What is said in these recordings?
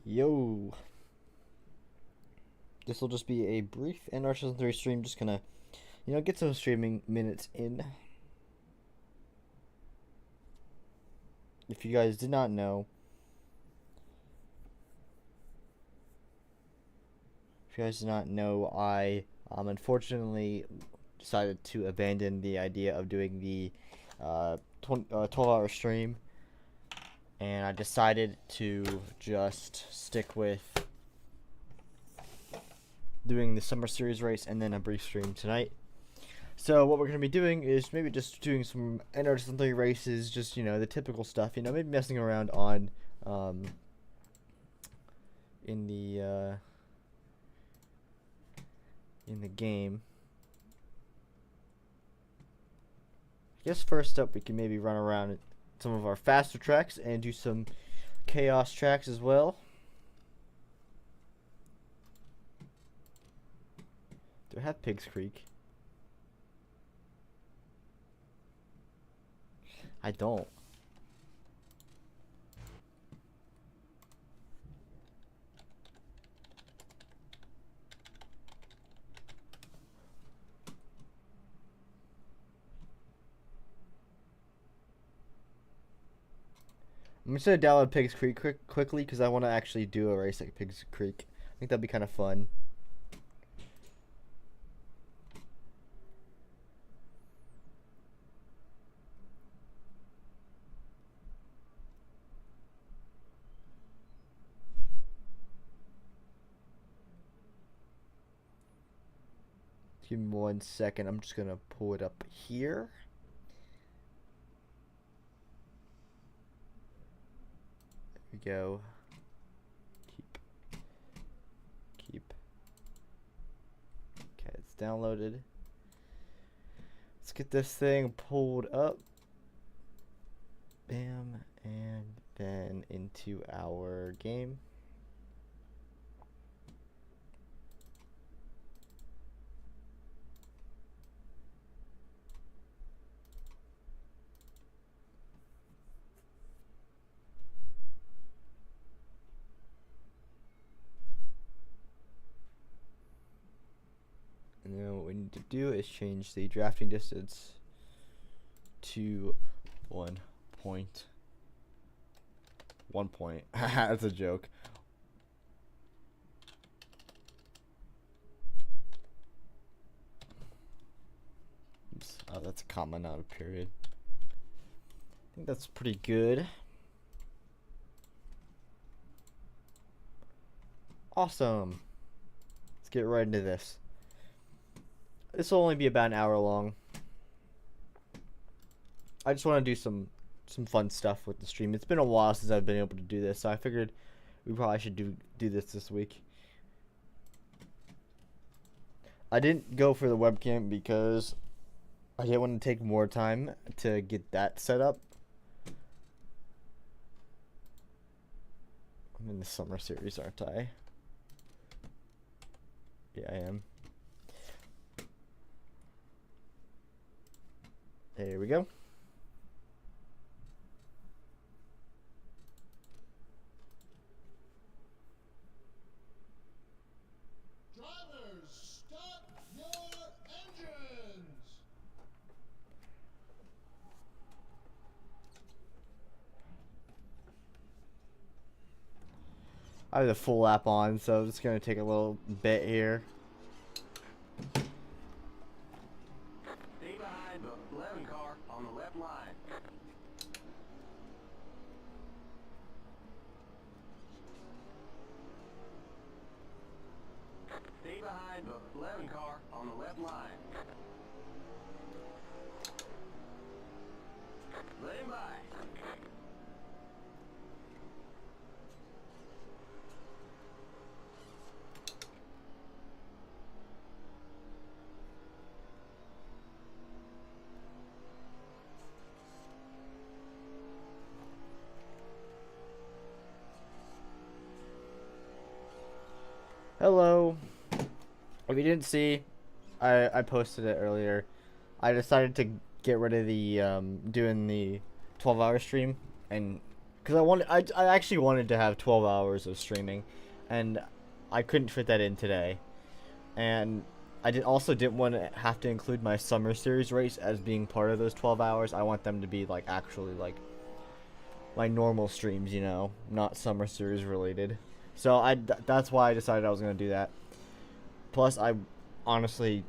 Yo, this will just be a brief NR2003 stream. Just gonna, get some streaming minutes in. If you guys did not know, I unfortunately decided to abandon the idea of doing the 12-hour stream, and I decided to just stick with doing the summer series race and then a brief stream tonight. So what we're going to be doing is maybe just doing some NR2003 races, just, the typical stuff, maybe messing around on in the game. I guess first up we can maybe run around some of our faster tracks and do some chaos tracks as well. Do I have Pigs Creek? I don't. I'm just gonna download Pigs Creek quickly because I want to actually do a race like Pigs Creek. I think that'd be kind of fun. Give me 1 second. I'm just gonna pull it up here. There we go. Keep. Okay, it's downloaded. Let's get this thing pulled up. Bam, and then into our game. And then what we need to do is change the drafting distance to 1 point. That's a joke. Oops. Oh, that's a comma, not a period. I think that's pretty good. Awesome. Let's get right into this. This will only be about an hour long. I just want to do some fun stuff with the stream. It's been a while since I've been able to do this, so I figured we probably should do this week. I didn't go for the webcam because I didn't want to take more time to get that set up. I'm in the summer series, aren't I? Yeah, I am. There we go. Drivers, start your engines. I have the full app on, so it's going to take a little bit here. Stay behind the 11 car on the left line. Stay behind the 11 car on the left line. Let him by. Hello. If you didn't see, I posted it earlier. I decided to get rid of the doing the 12-hour stream and because I actually wanted to have 12 hours of streaming, and I couldn't fit that in today. And I also didn't want to have to include my summer series race as being part of those 12 hours. I want them to be like actually like my normal streams, you know, not summer series related. So that's why I decided I was gonna do that. Plus, I honestly,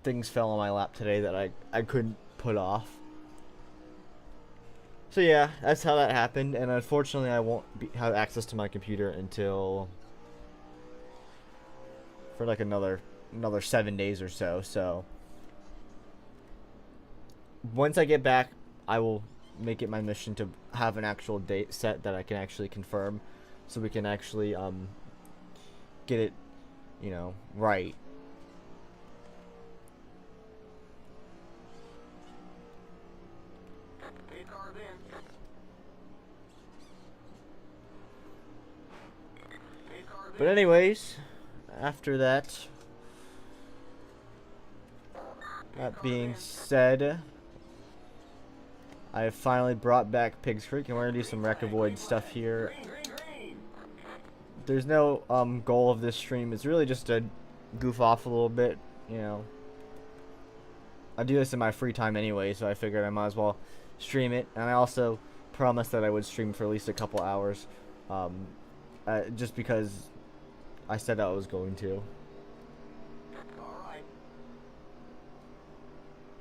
things fell on my lap today that I couldn't put off. So yeah, that's how that happened, and unfortunately I won't have access to my computer until for like another 7 days or so. So once I get back, I will make it my mission to have an actual date set that I can actually confirm, so we can actually get it, you know, right. Paid cars in. Paid cars But in. anyways, after that being said, I have finally brought back Pigs Creek, and we're gonna do some Wreck Avoid stuff here. Green, green, green. There's no goal of this stream. It's really just to goof off a little bit, you know. I do this in my free time anyway, so I figured I might as well stream it. And I also promised that I would stream for at least a couple hours, just because I said I was going to. All right.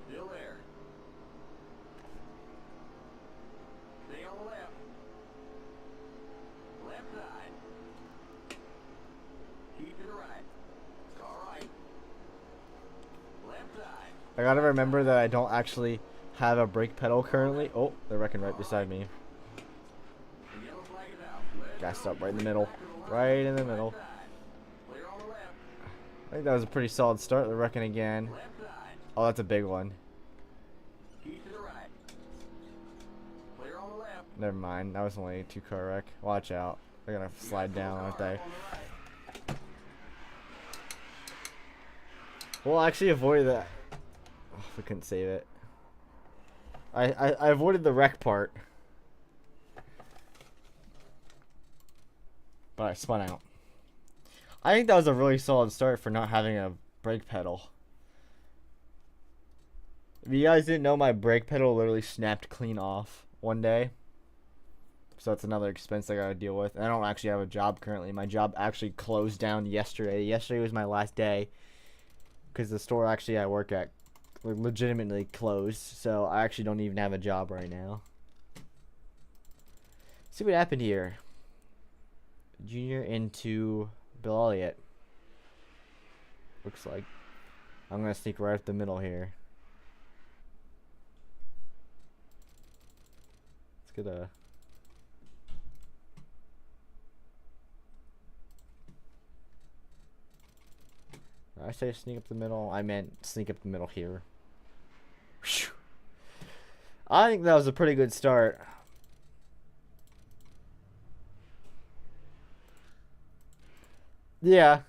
Still there. Stay on the left. Left side. Keep to the right. All right. Left side. I gotta remember that I don't actually have a brake pedal currently. Oh, they're wrecking right beside me. The yellow flag is out. Let's Gassed go. up right in the middle. Right in the middle. Left side. Clear on the left. I think that was a pretty solid start. They're wrecking again. Left side. Oh, that's a big one. Keep to the right. Clear on the left. Never mind. That was only a 2-car wreck. Watch out. They're gonna slide down, aren't they? On the right. Well, I actually avoided that. Oh, we couldn't save it. I avoided the wreck part. But I spun out. I think that was a really solid start for not having a brake pedal. If you guys didn't know, my brake pedal literally snapped clean off one day. So that's another expense I gotta deal with. And I don't actually have a job currently. My job actually closed down yesterday. Yesterday was my last day, because the store actually I work at legitimately closed. So I actually don't even have a job right now. See what happened here. Junior into Bill Elliott. Looks like. I'm gonna sneak right up the middle here. Let's get a. Did I say sneak up the middle? I meant sneak up the middle here. Whew. I think that was a pretty good start. Yeah,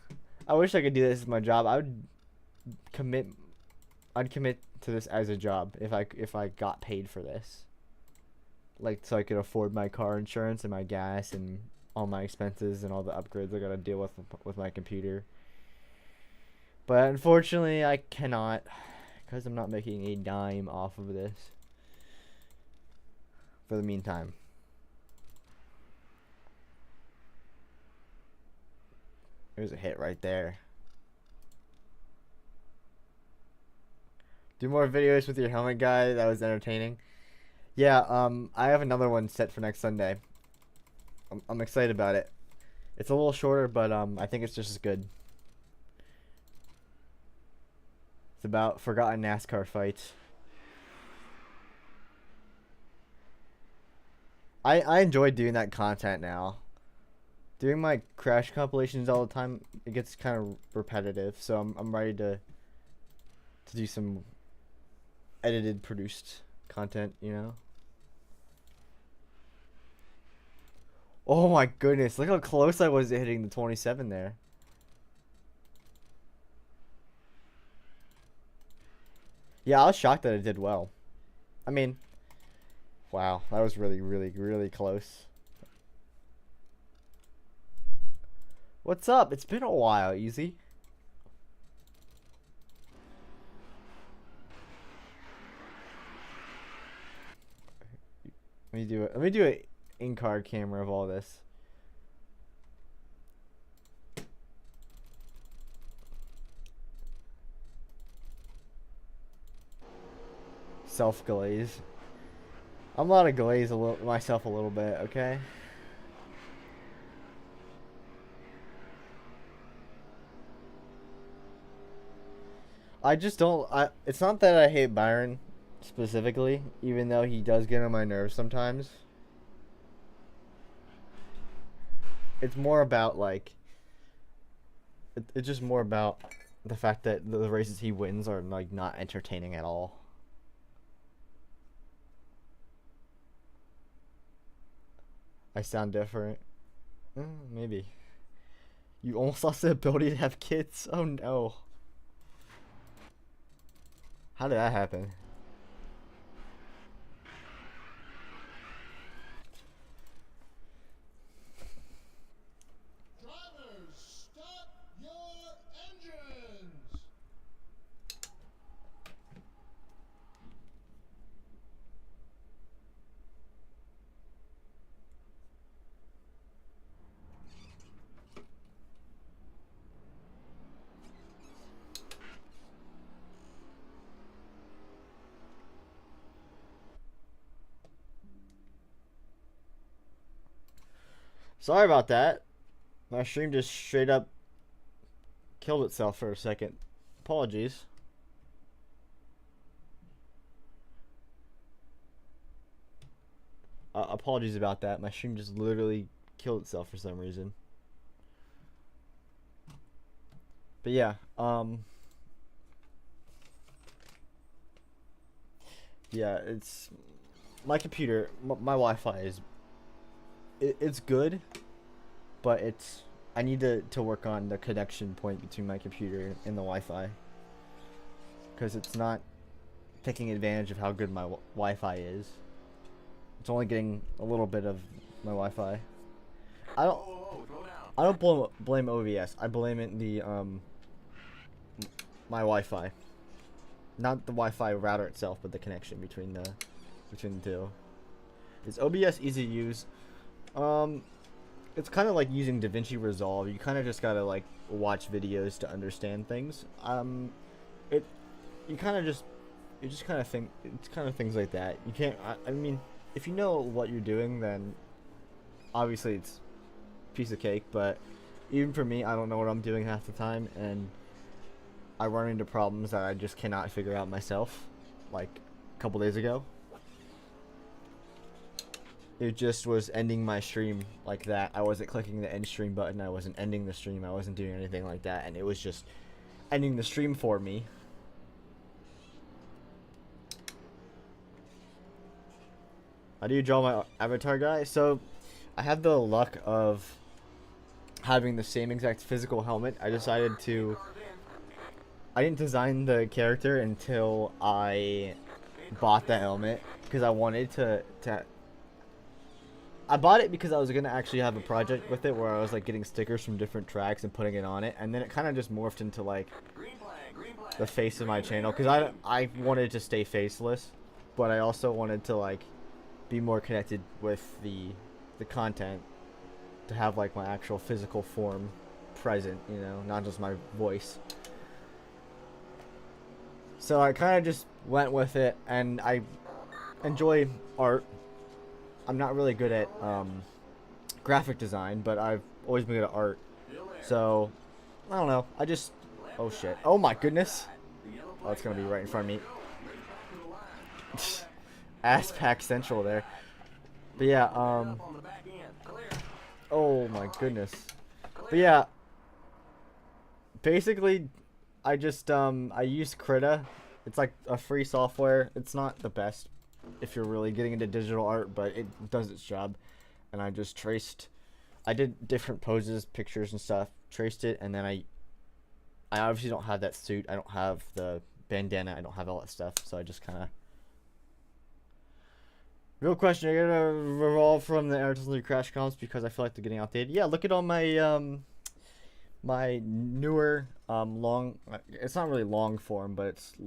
I wish I could do this as my job. I'd commit to this as a job if I got paid for this. Like, so I could afford my car insurance and my gas and all my expenses and all the upgrades I gotta deal with my computer. But unfortunately, I cannot, because I'm not making a dime off of this for the meantime. There's a hit right there. Do more videos with your helmet guy. That was entertaining. Yeah, I have another one set for next Sunday. I'm excited about it. It's a little shorter, but I think it's just as good. It's about forgotten NASCAR fights. I enjoy doing that content now. Doing my crash compilations all the time, it gets kind of repetitive, so I'm ready to do some edited, produced content, you know? Oh my goodness, look how close I was to hitting the 27 there. Yeah, I was shocked that it did well. I mean, Wow, that was really, really, really close. What's up? It's been a while, Easy. Let me do a in-car camera of all this. Self-glaze. I'm allowed to glaze myself a little bit, okay? I just don't. It's not that I hate Byron specifically, even though he does get on my nerves sometimes. It's more about like. It's just more about the fact that the races he wins are like not entertaining at all. I sound different. Maybe. You almost lost the ability to have kids. Oh no. How did that happen? Drivers, start your engines. Sorry about that. My stream just straight up killed itself for a second. Apologies. Apologies about that. My stream just literally killed itself for some reason. But yeah, yeah, it's my computer. My Wi-Fi is it's good, but I need to work on the connection point between my computer and the Wi-Fi, because it's not taking advantage of how good my Wi-Fi is. It's only getting a little bit of my Wi-Fi. I don't Slow down. I don't blame OBS. I blame it the my Wi-Fi, not the Wi-Fi router itself, but the connection between the two. Is OBS easy to use? It's kind of like using DaVinci Resolve. You kind of just gotta like watch videos to understand things. You just kind of think it's kind of things like that. You can't. I mean, if you know what you're doing, then obviously it's a piece of cake. But even for me, I don't know what I'm doing half the time, and I run into problems that I just cannot figure out myself. Like a couple days ago, it just was ending my stream like that. I wasn't clicking the end stream button. I wasn't ending the stream. I wasn't doing anything like that, and it was just ending the stream for me. How do you draw my avatar, guy? So, I have the luck of having the same exact physical helmet. I decided to. I didn't design the character until I bought the helmet because I wanted to. I bought it because I was gonna actually have a project with it where I was like getting stickers from different tracks and putting it on it, and then it kind of just morphed into like Green flag. the face of my channel because I wanted to stay faceless, but I also wanted to like be more connected with the content, to have like my actual physical form present, you know, not just my voice. So I kind of just went with it, and I enjoy art. I'm not really good at graphic design, but I've always been good at art. So I don't know. I just oh shit. Oh my goodness. Oh, it's gonna be right in front of me. Ass pack central there. But yeah, On the back end. Clear. oh my goodness. But yeah, basically, I just I use Krita. It's like a free software. It's not the best if you're really getting into digital art, but it does its job. And I just I did different poses, pictures and stuff, traced it, and then I obviously don't have that suit. I don't have the bandana. I don't have all that stuff. So I just kind of Real question: are you gonna revolve from the NR2003 crash comps because I feel like they're getting outdated? Yeah, look at all my my newer long. It's not really long form, but it's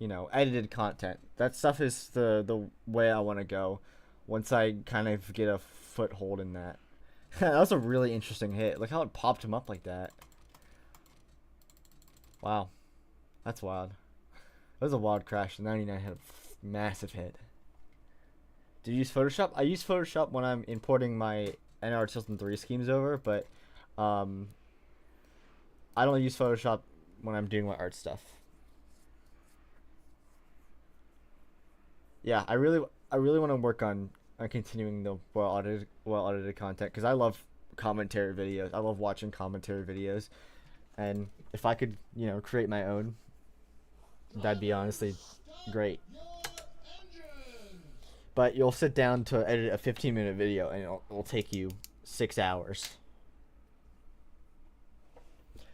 edited content. That stuff is the way I want to go. Once I kind of get a foothold in that. That was a really interesting hit. Look how it popped him up like that. Wow, that's wild. That was a wild crash. The 99 had a massive hit. Do you use Photoshop? I use Photoshop when I'm importing my NR2003 schemes over, but I don't use Photoshop when I'm doing my art stuff. Yeah, I really want to work on continuing the well edited content because I love commentary videos. I love watching commentary videos, and if I could create my own, that'd be honestly great. But you'll sit down to edit a 15-minute video and it'll take you 6 hours.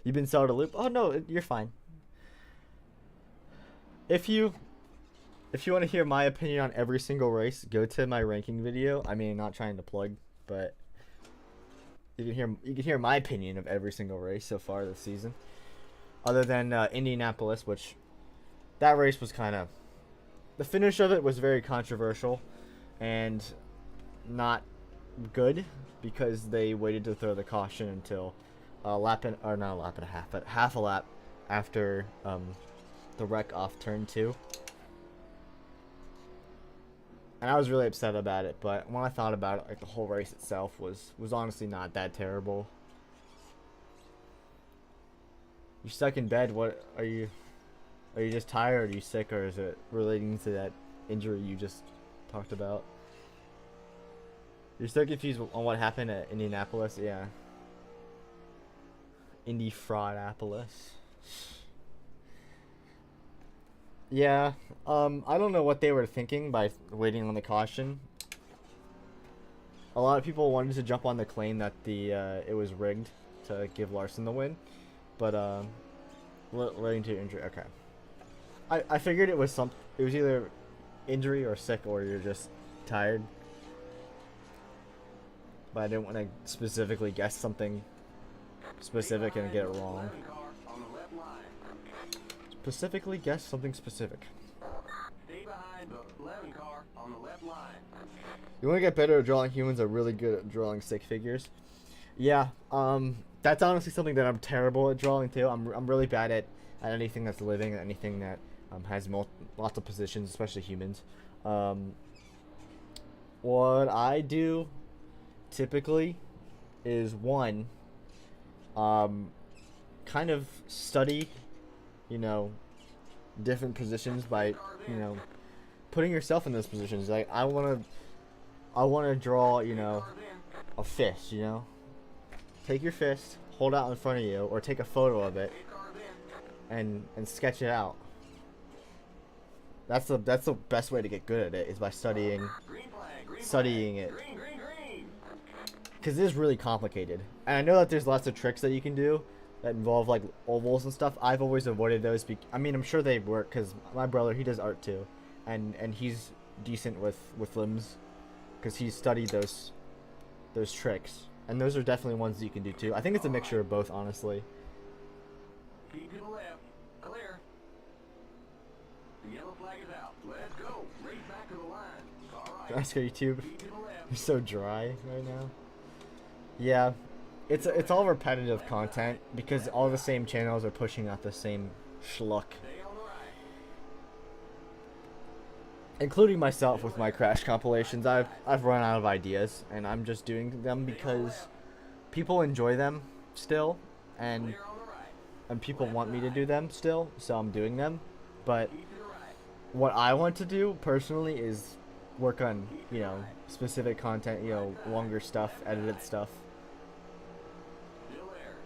You've been sold a loop? Oh no, you're fine. If you want to hear my opinion on every single race, go to my ranking video. I mean, not trying to plug, but you can hear my opinion of every single race so far this season. Other than Indianapolis, which that race was kind of, the finish of it was very controversial and not good because they waited to throw the caution until not a lap and a half, but half a lap after the wreck off turn 2. And I was really upset about it, but when I thought about it, like the whole race itself was honestly not that terrible. You stuck in bed? What are you? Are you just tired? Are you sick, or is it relating to that injury you just talked about? You're still confused on what happened at Indianapolis? Yeah. Indy Fraudapolis. Yeah, I don't know what they were thinking by waiting on the caution. A lot of people wanted to jump on the claim that it was rigged to give Larson the win, but relating to injury. Okay, I figured it was it was either injury or sick or you're just tired, but I didn't want to specifically guess something specific and get it wrong. Specifically guess something specific. Stay behind the 11 car on the left line. You want to get better at drawing humans are really good at drawing stick figures. Yeah, that's honestly something that I'm terrible at drawing too. I'm really bad at anything that's living, anything that has lots of positions, especially humans. What I do typically is one, kind of study different positions by putting yourself in those positions. Like I want to draw a fist. Take your fist, hold it out in front of you, or take a photo of it and sketch it out. That's the best way to get good at it, is by studying it, because it is really complicated. And I know that there's lots of tricks that you can do that involve like ovals and stuff. I've always avoided those. I mean, I'm sure they work because my brother, he does art too, and he's decent with limbs because he's studied those tricks, and those are definitely ones that you can do too. I think it's a mixture of both, honestly. Keep to the left. Clear. The yellow flag is out. Let's go. Race back to the line. All right. Ask YouTube. Keep to the left. You're so dry right now. Yeah. It's all repetitive content because all the same channels are pushing out the same schluck. Stay on the right. Including myself with my crash compilations. I've run out of ideas and I'm just doing them because people enjoy them still and Clear on the right. people want me to do them still, so I'm doing them. But Keep to the right. what I want to do personally is work on, specific content, longer stuff, edited stuff. Still there.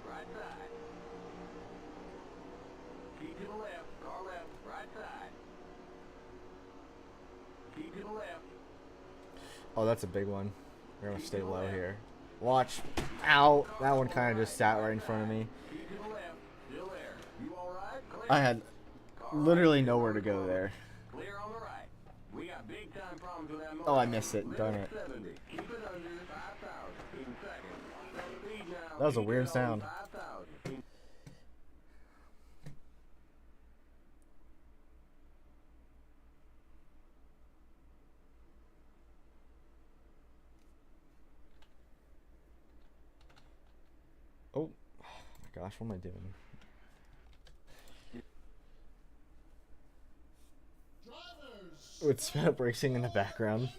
Right side. Keep to the left. Car left. Right side. Keep to the left. Oh, that's a big one. We're gonna stay low here. Watch. Ow! That one kind of just sat right in front of me. Keep to the left. Still there. You alright? Clear. I had literally nowhere to go there. Clear on the right. We got big on to that Oh, I mark. missed it. Darn it. 70. Keep it under 5,000 in second. That speed now. That was a Keep weird it on sound. 5,000. Oh my gosh, what am I doing? Drivers, With sped up racing in the background. engines.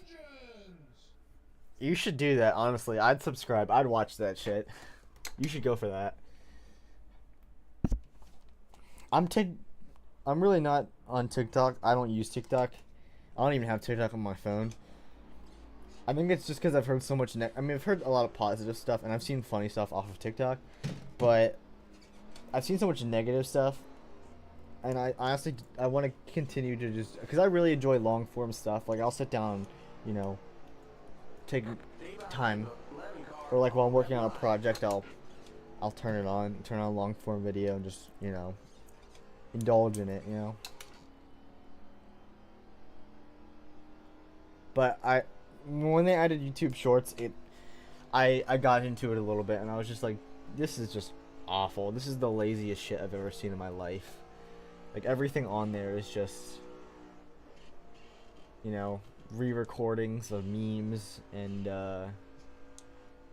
You should do that, honestly. I'd subscribe. I'd watch that shit. You should go for that. I'm really not on TikTok. I don't use TikTok. I don't even have TikTok on my phone. I think it's just because I've heard so much. I mean, I've heard a lot of positive stuff, and I've seen funny stuff off of TikTok, but I've seen so much negative stuff, and I honestly I want to continue to just because I really enjoy long form stuff. Like I'll sit down, you know, take time, or like while I'm working on a project, I'll turn on long form video, and just indulge in it, But when they added YouTube Shorts, I got into it a little bit, and I was just like, this is just awful. This is the laziest shit I've ever seen in my life. Like everything on there is just, re-recordings of memes, and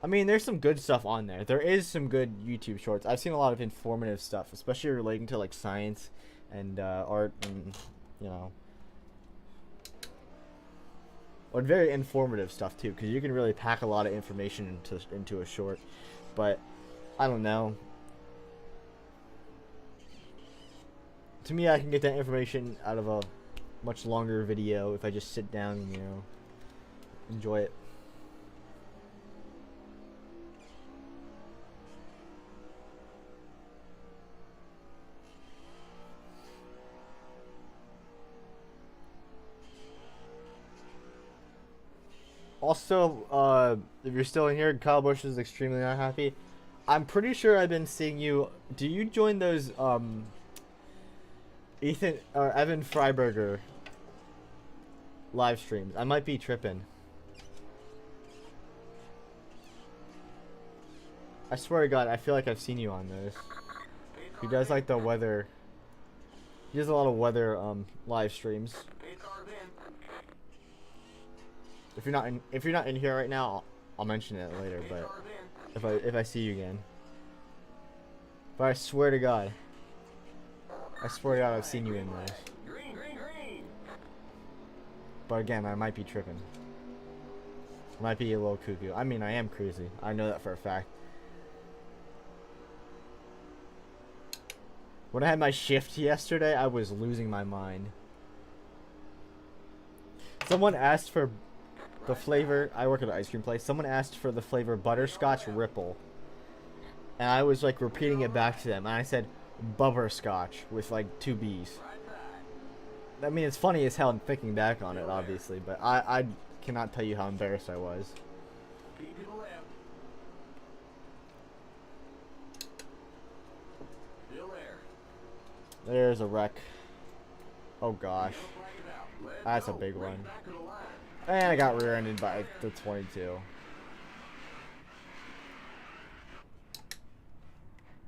I mean, there's some good stuff on there. There is some good YouTube Shorts. I've seen a lot of informative stuff, especially relating to like science and art, and or very informative stuff too, because you can really pack a lot of information into a short. But I don't know. To me, I can get that information out of a much longer video if I just sit down and enjoy it. Also, if you're still in here, Kyle Busch is extremely unhappy. I'm pretty sure I've been seeing you. Do you join those Ethan or Evan Freiberger live streams? I might be tripping. I swear to God, I feel like I've seen you on those. He does like the weather. He does a lot of weather live streams. If you're not in here right now, I'll mention it later. But if I see you again, but I swear to God, I've seen you in those. But again, I might be tripping. I might be a little cuckoo. I mean, I am crazy. I know that for a fact. When I had my shift yesterday, I was losing my mind. Someone asked for the flavor. I work at an ice cream place. Someone asked for the flavor butterscotch ripple, and I was like repeating it back to them, and I said bubberscotch with like 2 B's. I mean, it's funny as hell. I'm thinking back on it, obviously, but I cannot tell you how embarrassed I was. There's a wreck. Oh gosh, that's a big one. And I got rear-ended by the 22.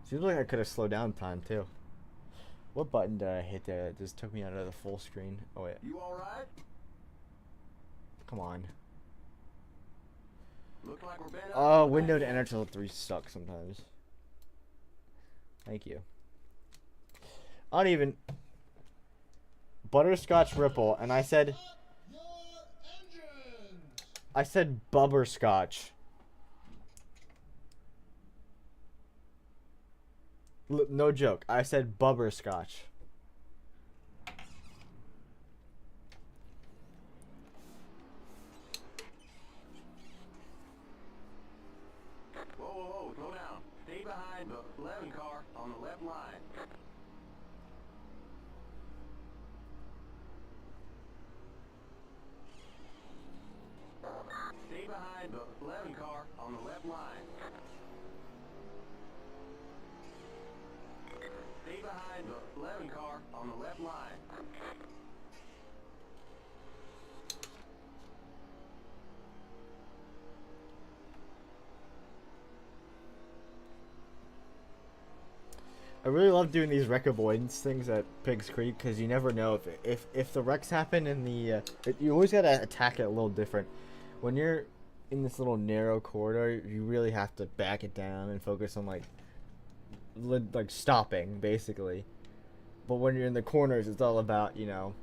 Seems like I could have slowed down time too. What button did I hit there? It just took me out of the full screen. Oh wait. You all right? Come on. Look like we're bent up. Oh, window to NR2003 sucks sometimes. Thank you. I don't even. Butterscotch ripple, and I said bubberscotch. No joke. I said bubberscotch. Whoa, slow down. Stay behind the 11 car on the left line. Stay behind the 11 car on the left line. Stay behind the 11 car on the left line. really love doing these wreck avoidance things at Pigs Creek because you never know if the wrecks happen in the you always gotta attack it a little different. When you're in this little narrow corridor, you really have to back it down and focus on like stopping basically. But when you're in the corners, it's all about, you know,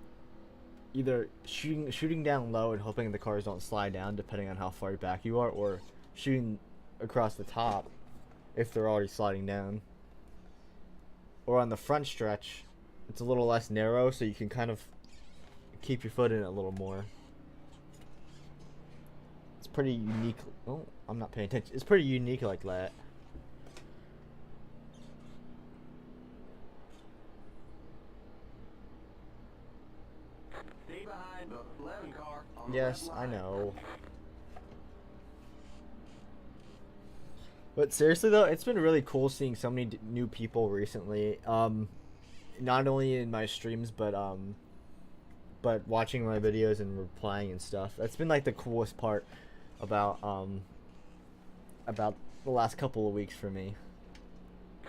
either shooting down low and hoping the cars don't slide down depending on how far back you are, or shooting across the top if they're already sliding down. Or on the front stretch, it's a little less narrow, so you can kind of keep your foot in it a little more. It's pretty unique. Oh, I'm not paying attention. It's pretty unique like that. Stay behind the 11 car on the Yes, left I line. know. But seriously though, it's been really cool seeing so many new people recently. Not only in my streams, but watching my videos and replying and stuff. That's been like the coolest part about the last couple of weeks for me.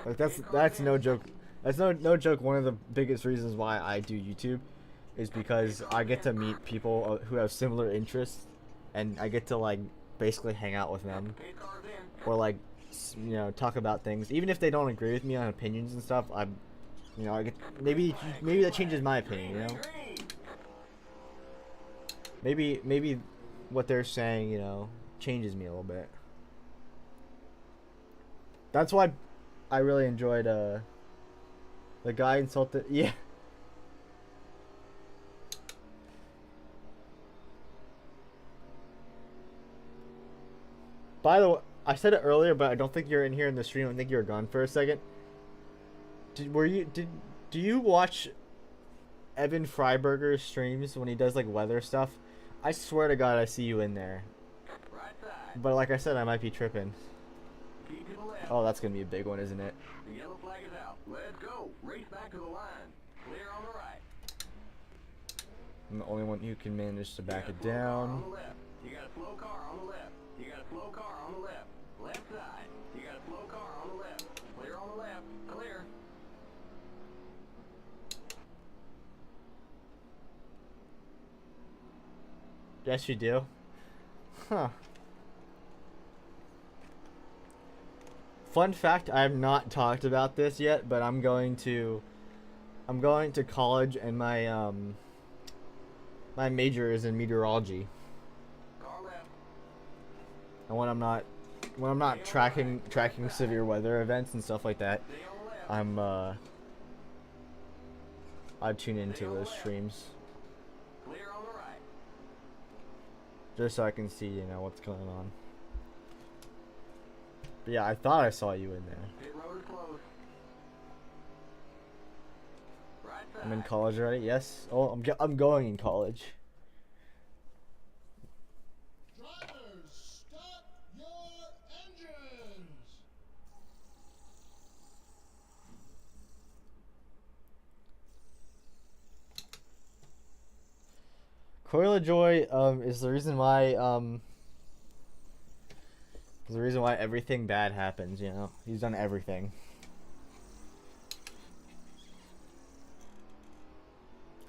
Like that's no joke. That's no joke. One of the biggest reasons why I do YouTube is because I get to meet people who have similar interests, and I get to like basically hang out with them, Eight cars in. or like you know, talk about things even if they don't agree with me on opinions and stuff. You know, I get maybe that changes my opinion, you know. Green. Maybe what they're saying, you know, changes me a little bit. That's why I really enjoyed the guy insulted. Yeah. By the way, I said it earlier, but I don't think you're in here in the stream. I think you were gone for a second. Do you watch Evan Freiberger's streams when he does like weather stuff? I swear to God, I see you in there. Right side. But like I said, I might be tripping. Keep to the left. Oh, that's gonna be a big one, isn't it? The yellow flag is out. Let's go. Race back to the line. Clear on the right. I'm the only one who can manage to back You it got a slow car down. on the left. You got a slow car on the left. You got a slow car on the left. Left side. You got a slow car on the left. Clear on the left. Clear. Yes, you do. Huh. Fun fact, I have not talked about this yet, but I'm going to college, and my my major is in meteorology. Car left. And when I'm not tracking severe weather events and stuff like that, Stay on the left. I tune into those streams Clear on the right. just so I can see, you know, what's going on. But yeah, I thought I saw you in there. Pit road is closed. Right side. I'm in college already. Yes. Oh, I'm going in college. Drivers, start your engines. Coil of Joy is the reason why everything bad happens, you know. He's done everything.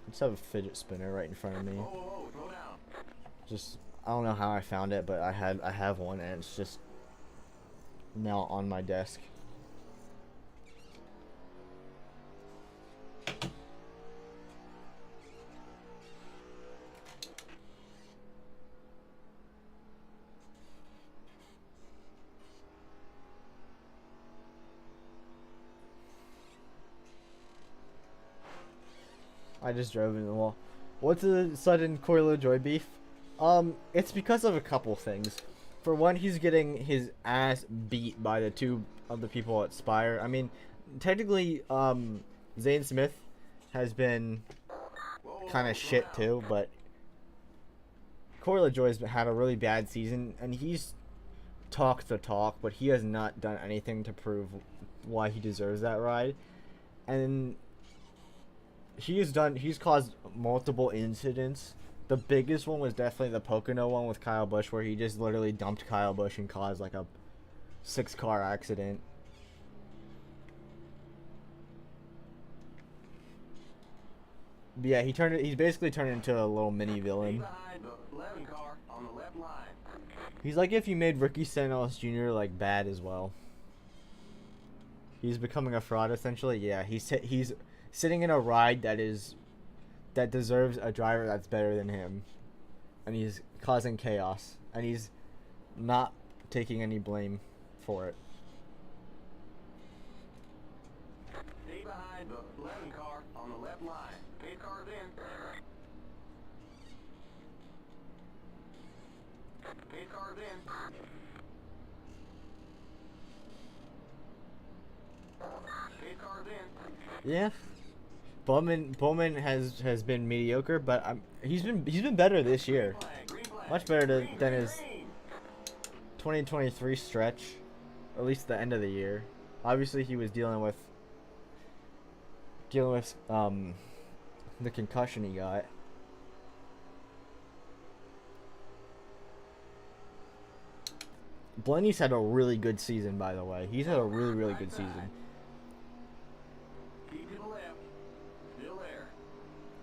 I just have a fidget spinner right in front of me. Whoa, whoa, whoa, slow down. Just I don't know how I found it, but I have one, and it's just now on my desk. I just drove into the wall. What's the sudden Coil of Joy beef? It's because of a couple things. For one, he's getting his ass beat by the two other people at Spire. I mean, technically, Zane Smith has been kind of shit too, but Coil of Joy's had a really bad season, and he's talked the talk, but he has not done anything to prove why he deserves that ride. And he's caused multiple incidents. The biggest one was definitely the Pocono one with Kyle Busch, where he just literally dumped Kyle Busch and caused like a 6-car accident. Yeah, he's basically turned into a little mini Stay villain. behind the 11 car on the left line. He's like if you made Ricky Stenhouse Jr. like bad as well. He's becoming a fraud essentially. Yeah, he's sitting in a ride that deserves a driver that's better than him, and he's causing chaos, and he's not taking any blame for it. Stay behind the 11 car on the left line. Pit car's in. Pit car's in. Pit car's in. Yeah, Bowman has been mediocre, but he's been better this year, Green flag. much better Green, than green, his green. 2023 stretch, at least the end of the year. Obviously, he was dealing with the concussion he got. Blenny's had a really good season, by the way. He's had a really good season. Keep to the left. Still there.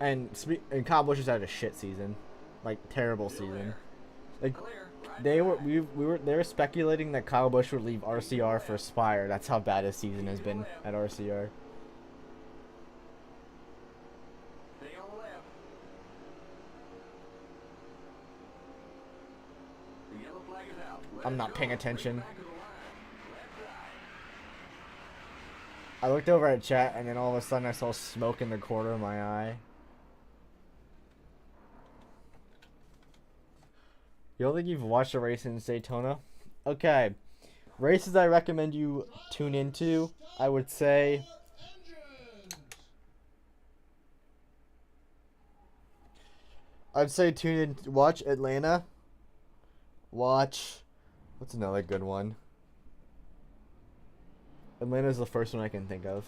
And Kyle Busch has had a shit season, like terrible Still season. there. Like Clear. Right they were side. they were speculating that Kyle Busch would leave RCR for Spire. That's how bad his season has been at RCR. Stay on the left. The yellow flag is out. Let I'm it not go. paying Right attention. back to the line. Left side. I looked over at chat, and then all of a sudden I saw smoke in the corner of my eye. You don't think you've watched a race in Daytona? Okay. Races I recommend you tune into, I would say Engines. I'd say tune in, watch Atlanta. Watch, what's another good one? Atlanta's the first one I can think of.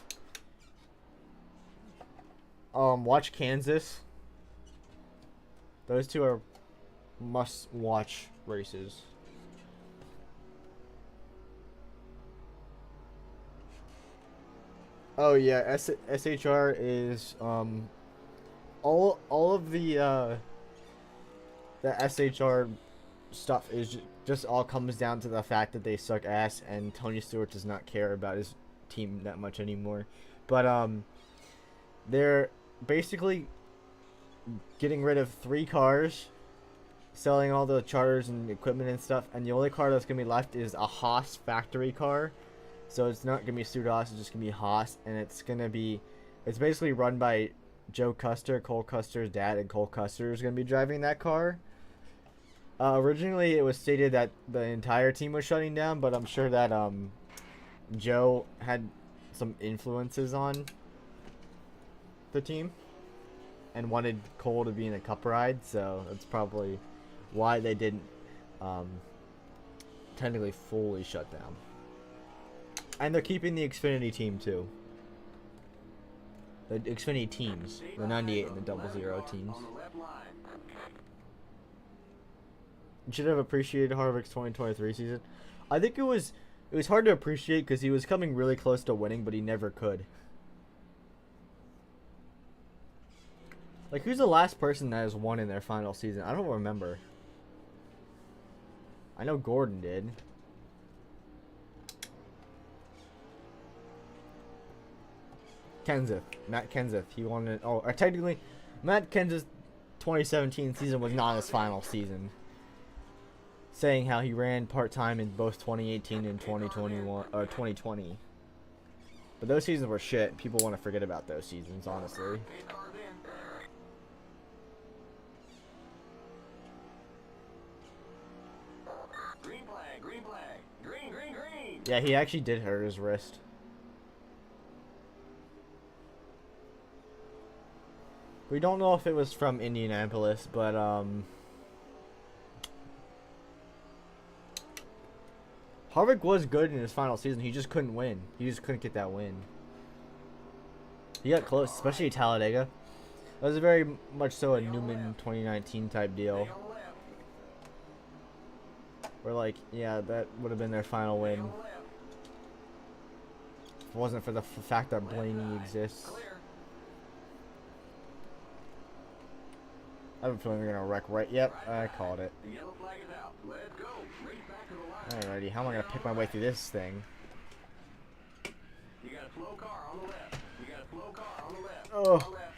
Watch Kansas. Those two are must-watch races. Oh yeah, SHR is all of the SHR stuff is just all comes down to the fact that they suck ass and Tony Stewart does not care about his team that much anymore. But they're basically getting rid of 3 cars, selling all the charters and equipment and stuff, and the only car that's gonna be left is a Haas factory car. So it's not gonna be Sudas, it's just gonna be Haas, and it's basically run by Joe Custer, Cole Custer's dad, and Cole Custer is gonna be driving that car. Originally, it was stated that the entire team was shutting down, but I'm sure that Joe had some influences on the team and wanted Cole to be in a cup ride, so that's probably why they didn't technically fully shut down. And they're keeping the Xfinity team too. The Xfinity teams, the 98 and the 00 teams. On the left line. You should have appreciated Harvick's 2023 season. I think it was hard to appreciate because he was coming really close to winning, but he never could. Like, who's the last person that has won in their final season? I don't remember. I know Gordon did. Kenseth. Matt Kenseth. He won it. Oh, or technically, Matt Kenseth's 2017 season was not his final season. Saying how he ran part-time in both 2018 and 2021 or 2020. But those seasons were shit. People want to forget about those seasons, honestly. Pit car's in. Green flag. Green flag. Green, green, green. Yeah, he actually did hurt his wrist. We don't know if it was from Indianapolis, but Harvick was good in his final season. He just couldn't win. He just couldn't get that win. He got close, especially at Talladega. That was very much so a Newman 2019 type deal. Stay on the left. Where, like, yeah, that would have been their final Stay win. on the left. If it wasn't for the fact that Blaney exists. Clear. I have a feeling they're gonna wreck right. Yep, I called it. The yellow flag is out. Let's go. Race back to the line. Alrighty, how am I gonna pick my way through this thing? You got a slow car on the left. You got a slow car on the left. Oh. Car left.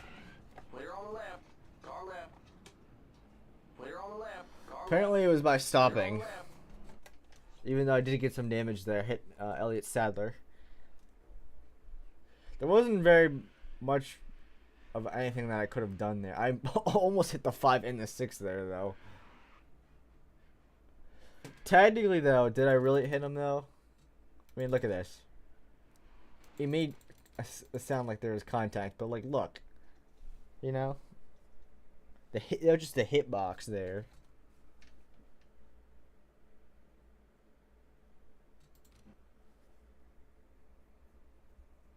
Player on the left. Car left. Player on the left. Car Apparently it was by left. stopping. Player on the left. Even though I did get some damage there, hit Elliott Sadler. There wasn't very much of anything that I could have done there. I almost hit the 5 and the 6 there, though. Technically, though, did I really hit him, though? I mean, look at this. It made a sound like there was contact, but, like, look. You know? Just the hitbox there.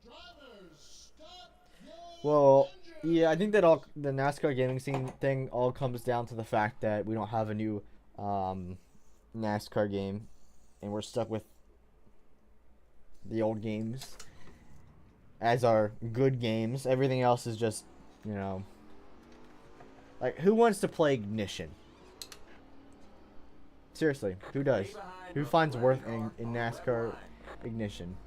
Drivers, start your Well, engines. yeah, I think that the NASCAR gaming scene thing all comes down to the fact that we don't have a new NASCAR game, and we're stuck with the old games as our good games. Everything else is just, you know, like, who wants to play Ignition? Seriously, who does? Who finds worth in NASCAR Ignition?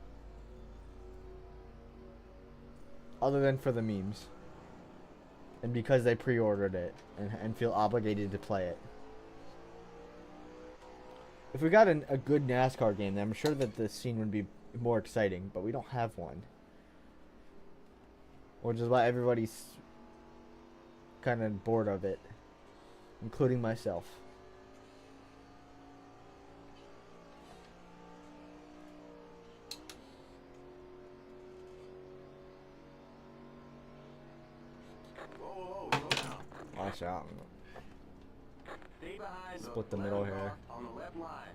Other than for the memes. And because they pre-ordered it and feel obligated to play it. If we got a good NASCAR game, then I'm sure that the scene would be more exciting, but we don't have one. Which is why everybody's kind of bored of it, including myself. Whoa, slow down. Watch out. Stay behind Split the middle left here. car on the left line.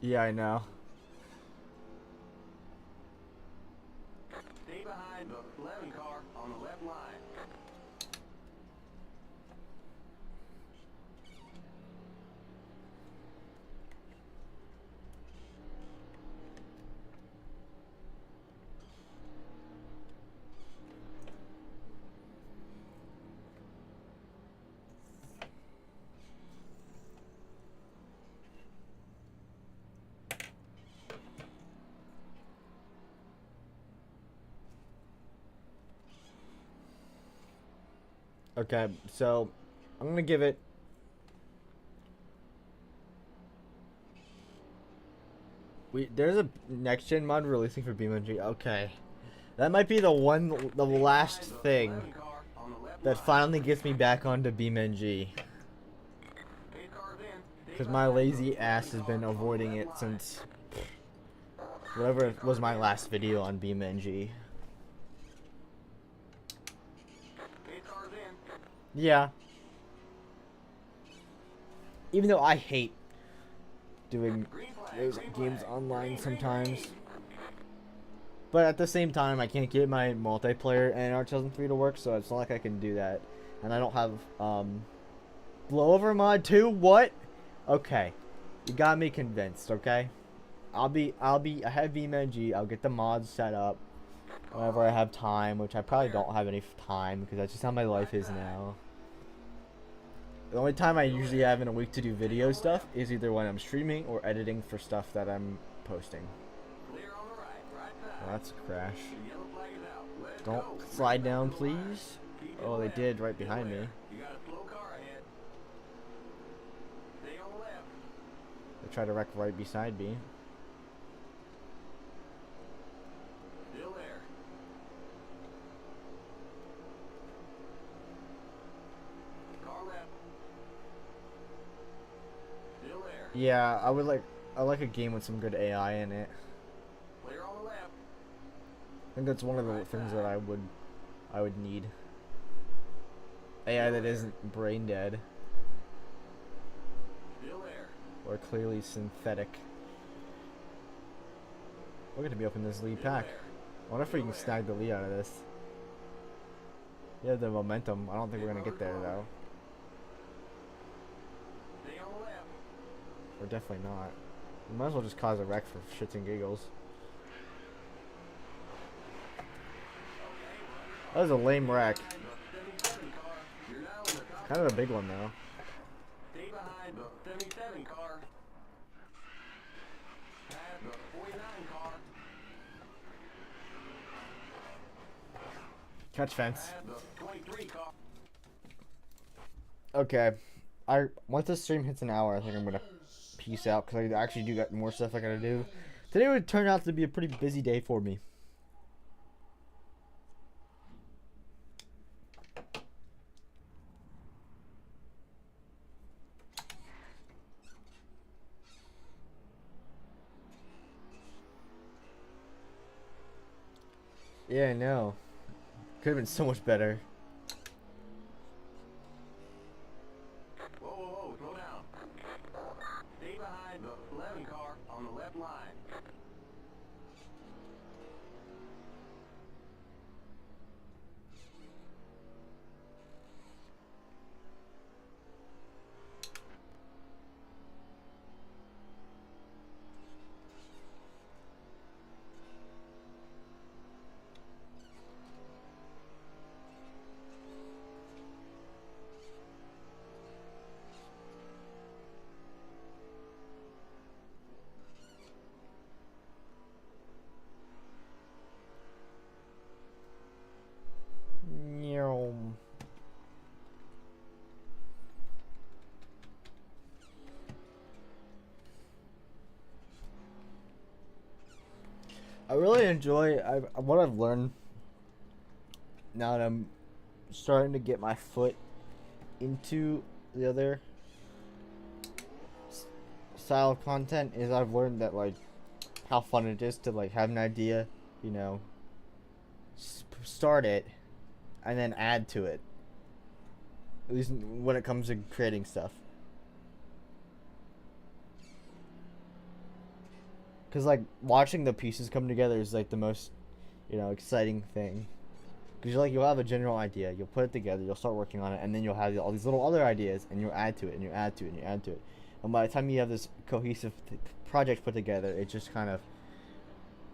Yeah, I know. Stay behind the 11 car on the left line. Okay, so I'm gonna give it. There's a next gen mod releasing for BeamNG. Okay, that might be the last thing 11 car on the left that line. finally gets me back onto BeamNG, 8 cars in. Stay because my behind lazy the ass 11 has been car on the avoiding left it line. since whatever was my last video on BeamNG. 8 cars in. Yeah. Even though I hate doing Green flag. those Green games flag. online Green, sometimes. But at the same time, I can't get my multiplayer NR2003 to work, so it's not like I can do that. And I don't have blowover mod too. What? Okay, you got me convinced. Okay, I have BeamNG. I'll get the mods set up whenever I have time, which I probably don't have any time because that's just how my life is now. The only time I usually have in a week to do video stuff is either when I'm streaming or editing for stuff that I'm posting. Clear on the right. Right side. Well, that's a crash. The yellow flag is out. Let's Don't go. slide Right down, back to the line. please. Keep it Oh, they left. did right Still behind me. there. You got a slow car ahead. Stay on the left. They tried to wreck right beside me. Still there. Car left. Still there. Yeah, I like a game with some good AI in it. Clear on the left. I think that's one of the things that I would need. AI that isn't brain dead Still there. or clearly synthetic. We're gonna be opening this lead pack. I wonder if we can snag the lead out of this. Yeah, the momentum. I don't think we're gonna get there though. Stay on the left. We're definitely not. We might as well just cause a wreck for shits and giggles. Okay, That was a lame wreck. The 77 car. You're now in the top. Kind of a big one though. Stay behind the 77 car. Pass the 49 car. Catch fence. Pass the 23 car. Okay. Once the stream hits an hour, I think I'm gonna peace out because I actually do got more stuff I gotta do. Today would turn out to be a pretty busy day for me. Yeah, I know. Could have been so much better. Whoa, whoa, whoa, slow down. Stay behind the 11 car on the left line. Meow. I really enjoy what I've learned now that I'm starting to get my foot into the other style of content is I've learned that like how fun it is to like have an idea, you know, start it and then add to it. At least when it comes to creating stuff. Cause like watching the pieces come together is like the most, you know, exciting thing. Cause you'll have a general idea, you'll put it together, you'll start working on it, and then you'll have all these little other ideas, and you'll add to it, and you add to it, and you add to it. And by the time you have this cohesive project put together, it just kind of,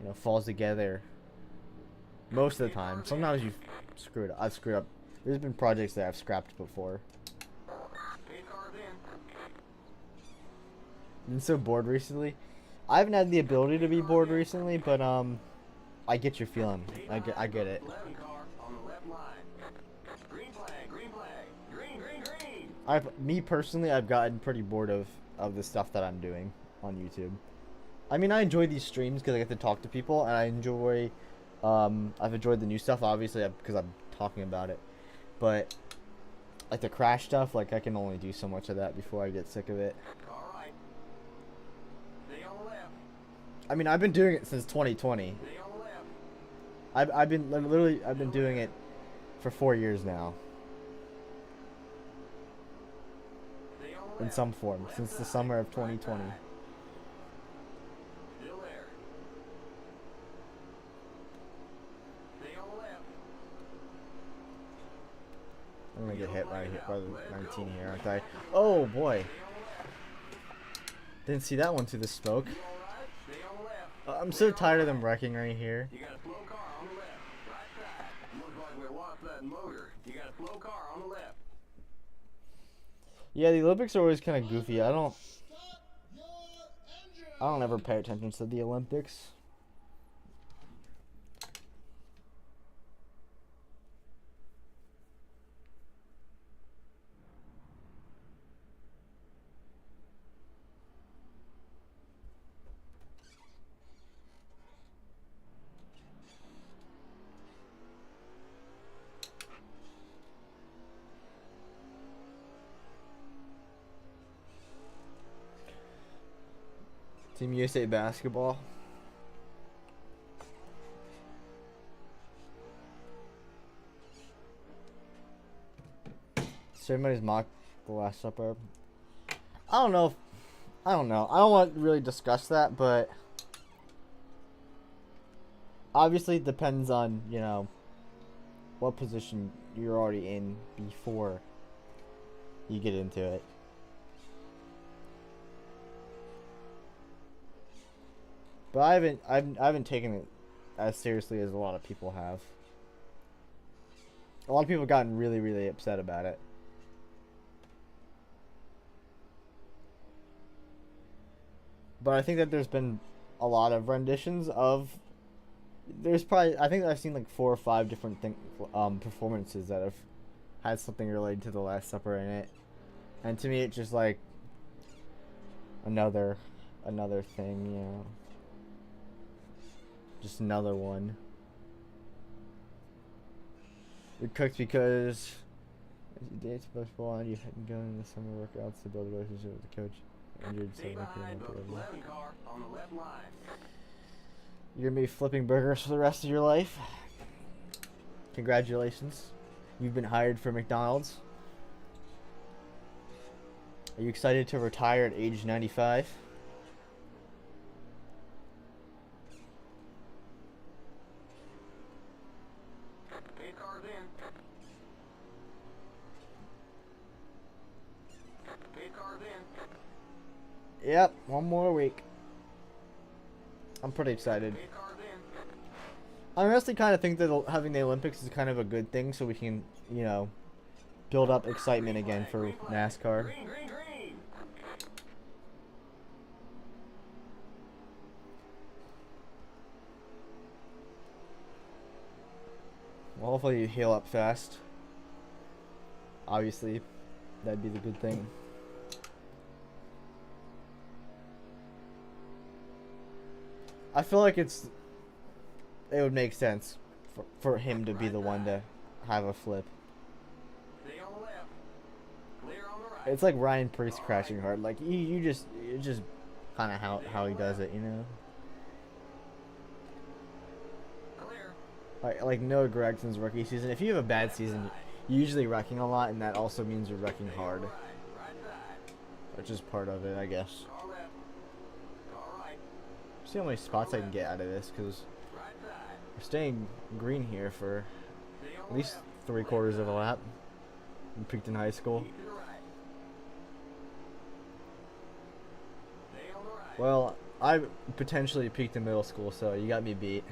you know, falls together. Most of the time. Sometimes you've screwed up. I've screwed up. There's been projects that I've scrapped before. 8 cars in. Been so bored recently. I haven't had the ability to be bored recently, but I get your feeling. I get it. 11 car on the left line. Green flag, green flag. Green, green, green. Me personally, I've gotten pretty bored of the stuff that I'm doing on YouTube. I mean, I enjoy these streams because I get to talk to people, and I enjoy. I've enjoyed the new stuff, obviously, because I'm talking about it. But like the crash stuff, like I can only do so much of that before I get sick of it. All right. Stay on the left. I mean, I've been doing it since 2020. Stay on the left. I've been doing it for 4 years now Stay on the in left. some form Left since the side, summer of right 2020. side. Still there. Stay on the left. I'm gonna get hit by the 19 here, aren't I? Oh boy, Stay on the left. didn't see that one through the smoke. You all right? Stay on the left. I'm so tired of them wrecking right here. You got a slow car on the left. Right side. Looks like we lost that motor. You got a slow car on the left. Yeah, the Olympics are always kind of goofy. I don't Stop your engine. ever pay attention to the Olympics. Team USA basketball. Ceremonies mock the Last Supper. I don't know. I don't know. I don't want to really discuss that, but obviously it depends on, you know, what position you're already in before you get into it. But I haven't taken it as seriously as a lot of people have. A lot of people have gotten really, really upset about it. But I think that there's been a lot of renditions of. There's probably, I think I've seen like 4 or 5 different performances that have had something related to the Last Supper in it, and to me it's just like another thing, you know, just another one. We cooked because you dates basketball and you hadn't gone in the summer workouts to build a relationship with the coach. Injured, so Stay behind the 11 car on the left line. You're gonna be flipping burgers for the rest of your life. Congratulations. You've been hired for McDonald's. Are you excited to retire at age 95? Pit car's in. Pit car's in. Yep, one more week. I'm pretty excited. Pit car's in. I honestly kind of think that having the Olympics is kind of a good thing, so we can, you know, build up excitement again for NASCAR. Green, green, green. Well, hopefully you heal up fast. Obviously, that'd be the good thing. I feel like it would make sense for him to be the one to have a flip. Stay on the left. Clear on the right. It's like Ryan Preece crashing hard. Like it's just kind of how he does it, you know. Clear. Like Noah Gregson's rookie season. If you have a bad season, you're usually wrecking a lot, and that also means you're wrecking hard, Right. Right side. which is part of it, I guess. Car left. Car right. See how many spots I can get out of this, because Right side. we're staying green here for Stay on at the least left. 3/4 of a lap. We peaked in high school. Keep to the right. Stay on the right. Well, I potentially peaked in middle school, so you got me beat.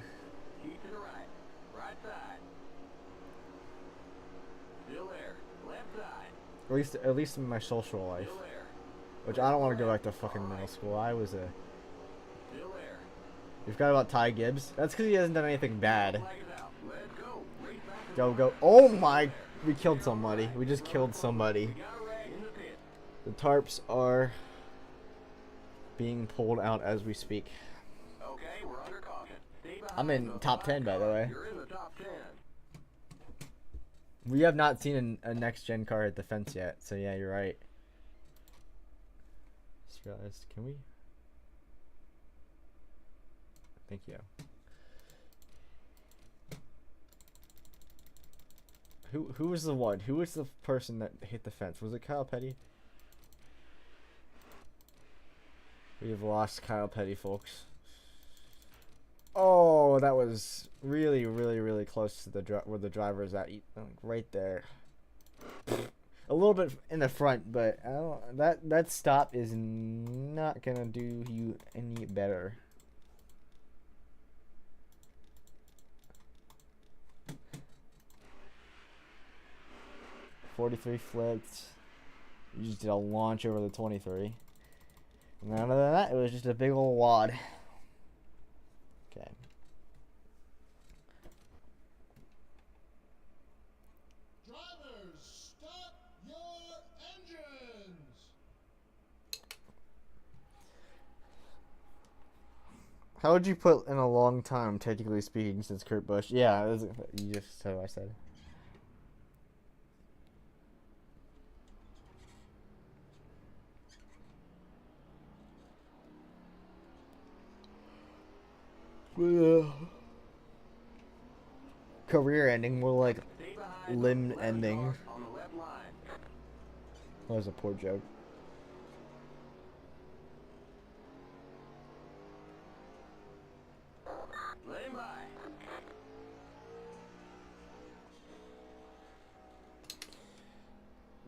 Keep to the right. Right side. Still there. Left side. At least in my social life, Still there. which I don't want to go back to fucking middle school. I was a. Still there. You forgot about Ty Gibbs? That's because he hasn't done anything bad. Flag is out. Let go. Race back to Go, go. Oh my. We killed somebody. We just killed somebody. got a rag in the pit. The tarps are being pulled out as we speak. Okay, we're under caution. Stay behind I'm in the top 10, by the way. You're in the top 10. We have not seen a next-gen car hit the fence yet, so yeah, you're right. Just realized, can we? Thank you. Who was the one? Who was the person that hit the fence? Was it Kyle Petty? We have lost Kyle Petty, folks. Oh, that was really, really, really close to the where the driver is at, like right there. A little bit in the front, but I don't, that stop is not gonna do you any better. .43 flipped. You just did a launch over the 23. And then other than that, it was just a big old wad. Okay. Drivers, start your engines. How would you put in a long time, technically speaking, since Kurt Busch? Yeah, you just said what I said. Career ending, more like Stay behind limb the left ending. car on the left line. That was a poor joke. Let him by.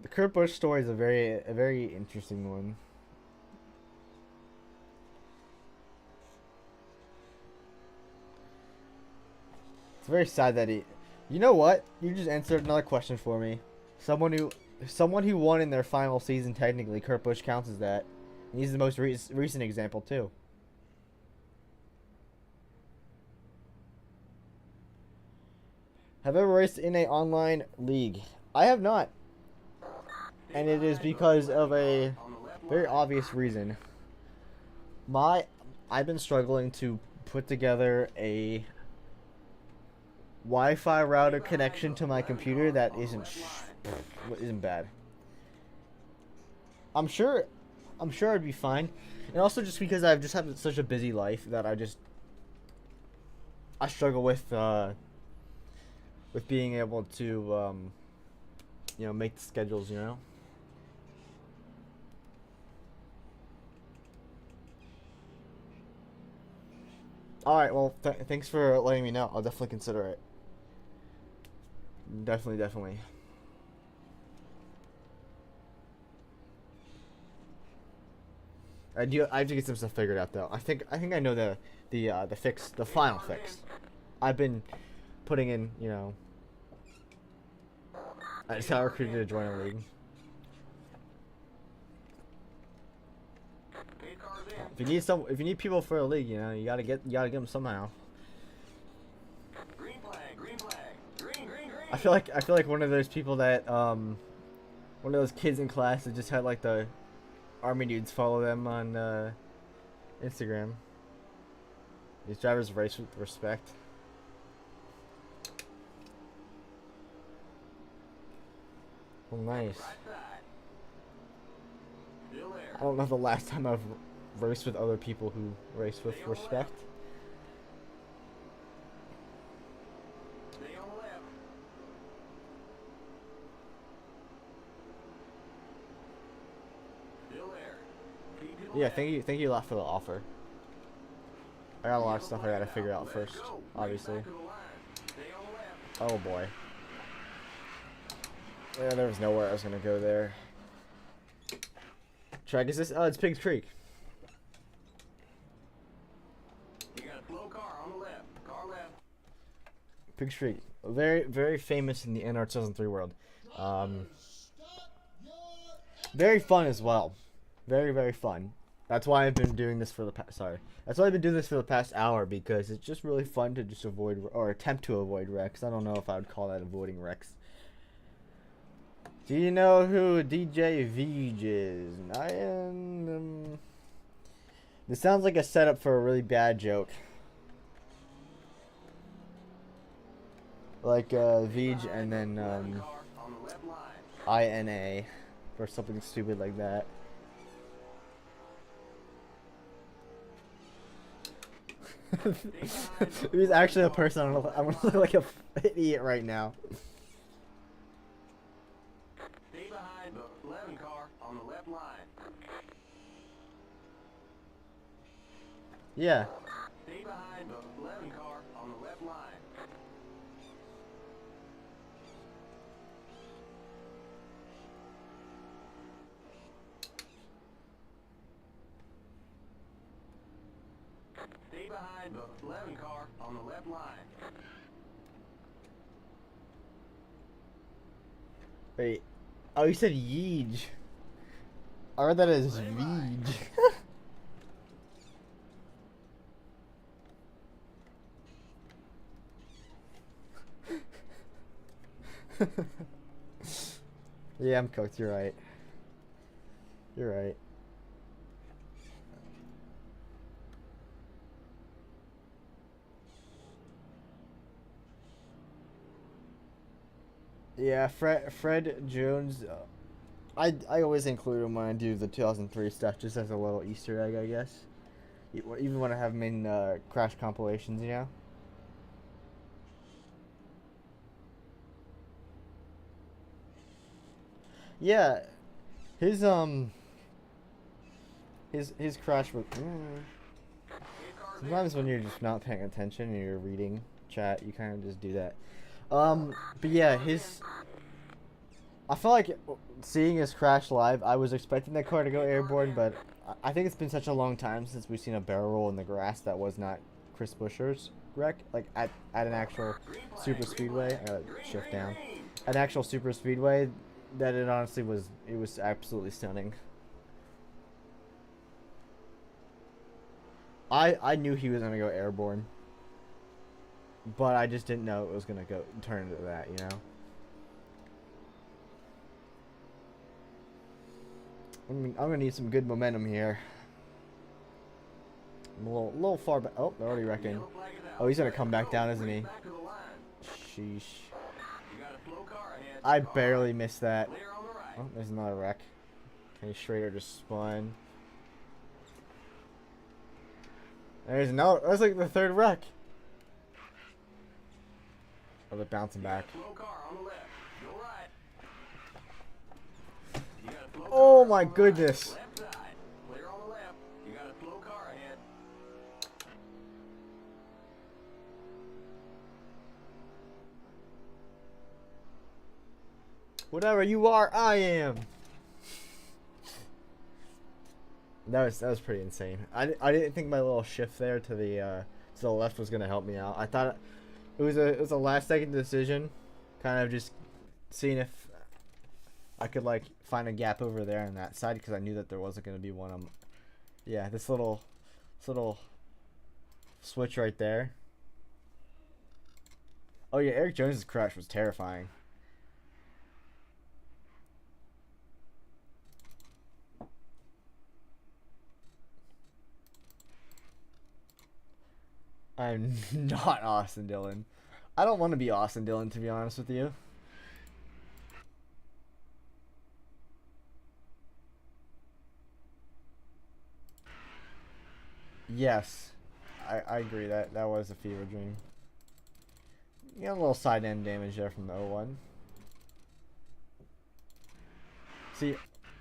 The Kurt Busch story is a very interesting one. It's very sad that You know what? You just answered another question for me. Someone who won in their final season, technically, Kurt Busch counts as that. And he's the most recent example too. Have I ever raced in a online league? I have not, and it is because of a very obvious reason. I've been struggling to put together a Wi-Fi router connection to my computer that isn't bad. I'm sure I'd be fine, and also just because I've just had such a busy life that I struggle with being able to make the schedules. All right, well, thanks for letting me know. I'll definitely consider it. Definitely. I have to get some stuff figured out though. I think I know the fix, the final fix. I've been putting in, I just got recruited to join a league. If you need people for a league, you gotta get them somehow. Green flag, green flag. Green. I feel like one of those people that one of those kids in class that just had like the army dudes follow them on Instagram. These drivers race with respect. Well, nice. I don't know the last time I've raced with other people who race with respect. Yeah, thank you a lot for the offer. I got a lot of stuff I gotta figure out first, obviously. Oh boy. Yeah, there was nowhere I was gonna go there. Track is this? Oh, it's Pigs Creek. You got a slow car on the left. Car left. Pigs Creek, very famous in the NR2003 world. Very fun as well. Very fun. That's why I've been doing this for the past. That's why I've been doing this for the past hour, because it's just really fun to just avoid or attempt to avoid wrecks. I don't know if I would call that avoiding wrecks. Do you know who DJ Veej is? I am. This sounds like a setup for a really bad joke. Like Veej and then INA or something stupid like that. If he's actually a person, I'm gonna look like an idiot right now. Stay behind the 11 car on the left line. Yeah. Stay behind the 11 car on the left line. Stay behind the 11 car on the left line. Wait. Oh, you said Yeej. I read that as Veej. Yeah, I'm cooked. You're right. You're right. Yeah, Fred Jones. I always include him when I do the 2003 stuff, just as a little Easter egg, I guess. Even when I have him in Crash compilations, Yeah, his Crash was. Sometimes when you're just not paying attention and you're reading chat, you kind of just do that. But yeah, I feel like seeing his Crash live, I was expecting that car to go airborne, but I think it's been such a long time since we've seen a barrel roll in the grass that was not Chris Buescher's wreck, like at an actual super speedway. I gotta shift down. An actual super speedway, that it honestly was. It was absolutely stunning. I knew he was gonna go airborne, but I just didn't know it was gonna go turn into that. You know. I'm gonna need some good momentum here. I'm a little far back. Oh, they're already wrecking. Oh, he's gonna come back down, isn't he? Sheesh. I barely missed that. Oh, there's another wreck. Okay, Schrader just spun. There's no. That's like the third wreck. Oh, they're bouncing back. Oh my goodness. Whatever you are, I am. That was pretty insane. I didn't think my little shift there to the left was gonna help me out. I thought it was a last second decision, kind of just seeing if I could like find a gap over there on that side because I knew that there wasn't gonna be one. Yeah, this little switch right there. Oh yeah, Eric Jones's crash was terrifying. I'm not Austin Dillon. I don't want to be Austin Dillon, to be honest with you. Yes, I agree that was a fever dream. You got a little side end damage there from the 01. See,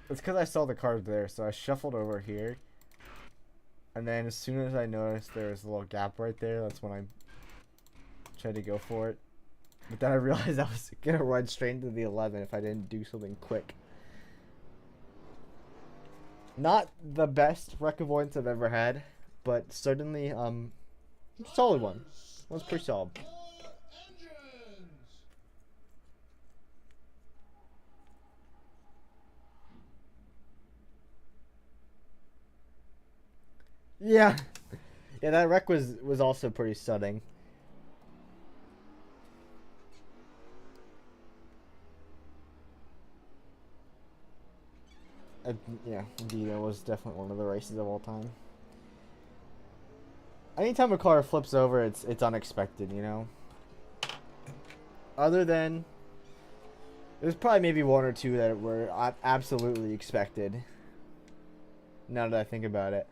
it's because I saw the card there, so I shuffled over here. And then as soon as I noticed there was a little gap right there, that's when I tried to go for it. But then I realized I was going to run straight into the 11 if I didn't do something quick. Not the best wreck avoidance I've ever had, but certainly solid one. That was pretty solid. Yeah. Yeah, that wreck was also pretty stunning. Yeah, indeed, it was definitely one of the races of all time. Anytime a car flips over, it's unexpected, you know? Other than... There's probably maybe one or two that were absolutely expected. Now that I think about it.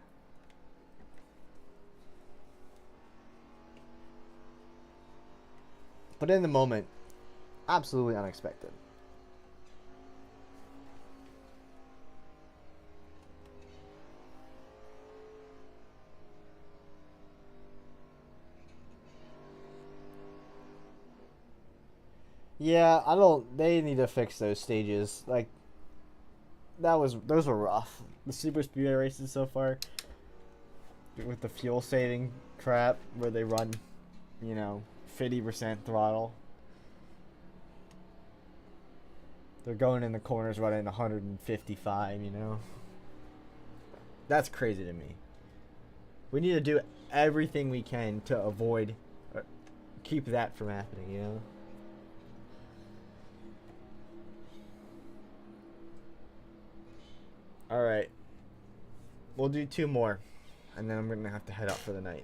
But in the moment, absolutely unexpected. Yeah, they need to fix those stages. Like, those were rough. The super speedway races so far, with the fuel saving crap, where they run, 50% throttle. They're going in the corners running 155, That's crazy to me. We need to do everything we can to avoid, keep that from happening, Alright. We'll do 2 more. And then I'm going to have to head out for the night.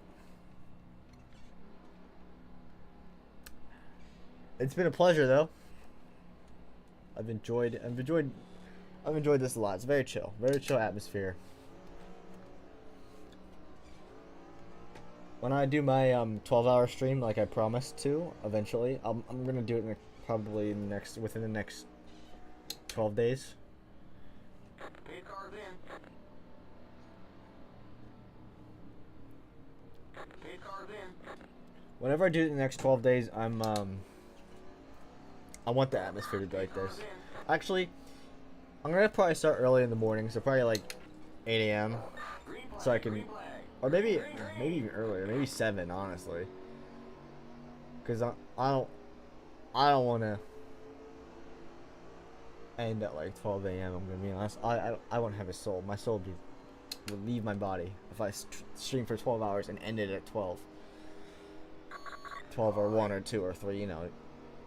It's been a pleasure, though. I've enjoyed this a lot. It's very chill atmosphere. When I do my 12-hour stream, like I promised to, eventually, I'm gonna do it probably within the next 12 days. Whenever I do it in the next 12 days, I want the atmosphere to be like this. Actually, I'm gonna probably start early in the morning, so probably like 8 a.m. So I can, or maybe even earlier, maybe 7, honestly. because I don't want to end at like 12 a.m. I'm gonna be honest. I won't have a soul. My soul would leave my body if I stream for 12 hours and ended at 12. 12 or 1 or 2 or 3, you know,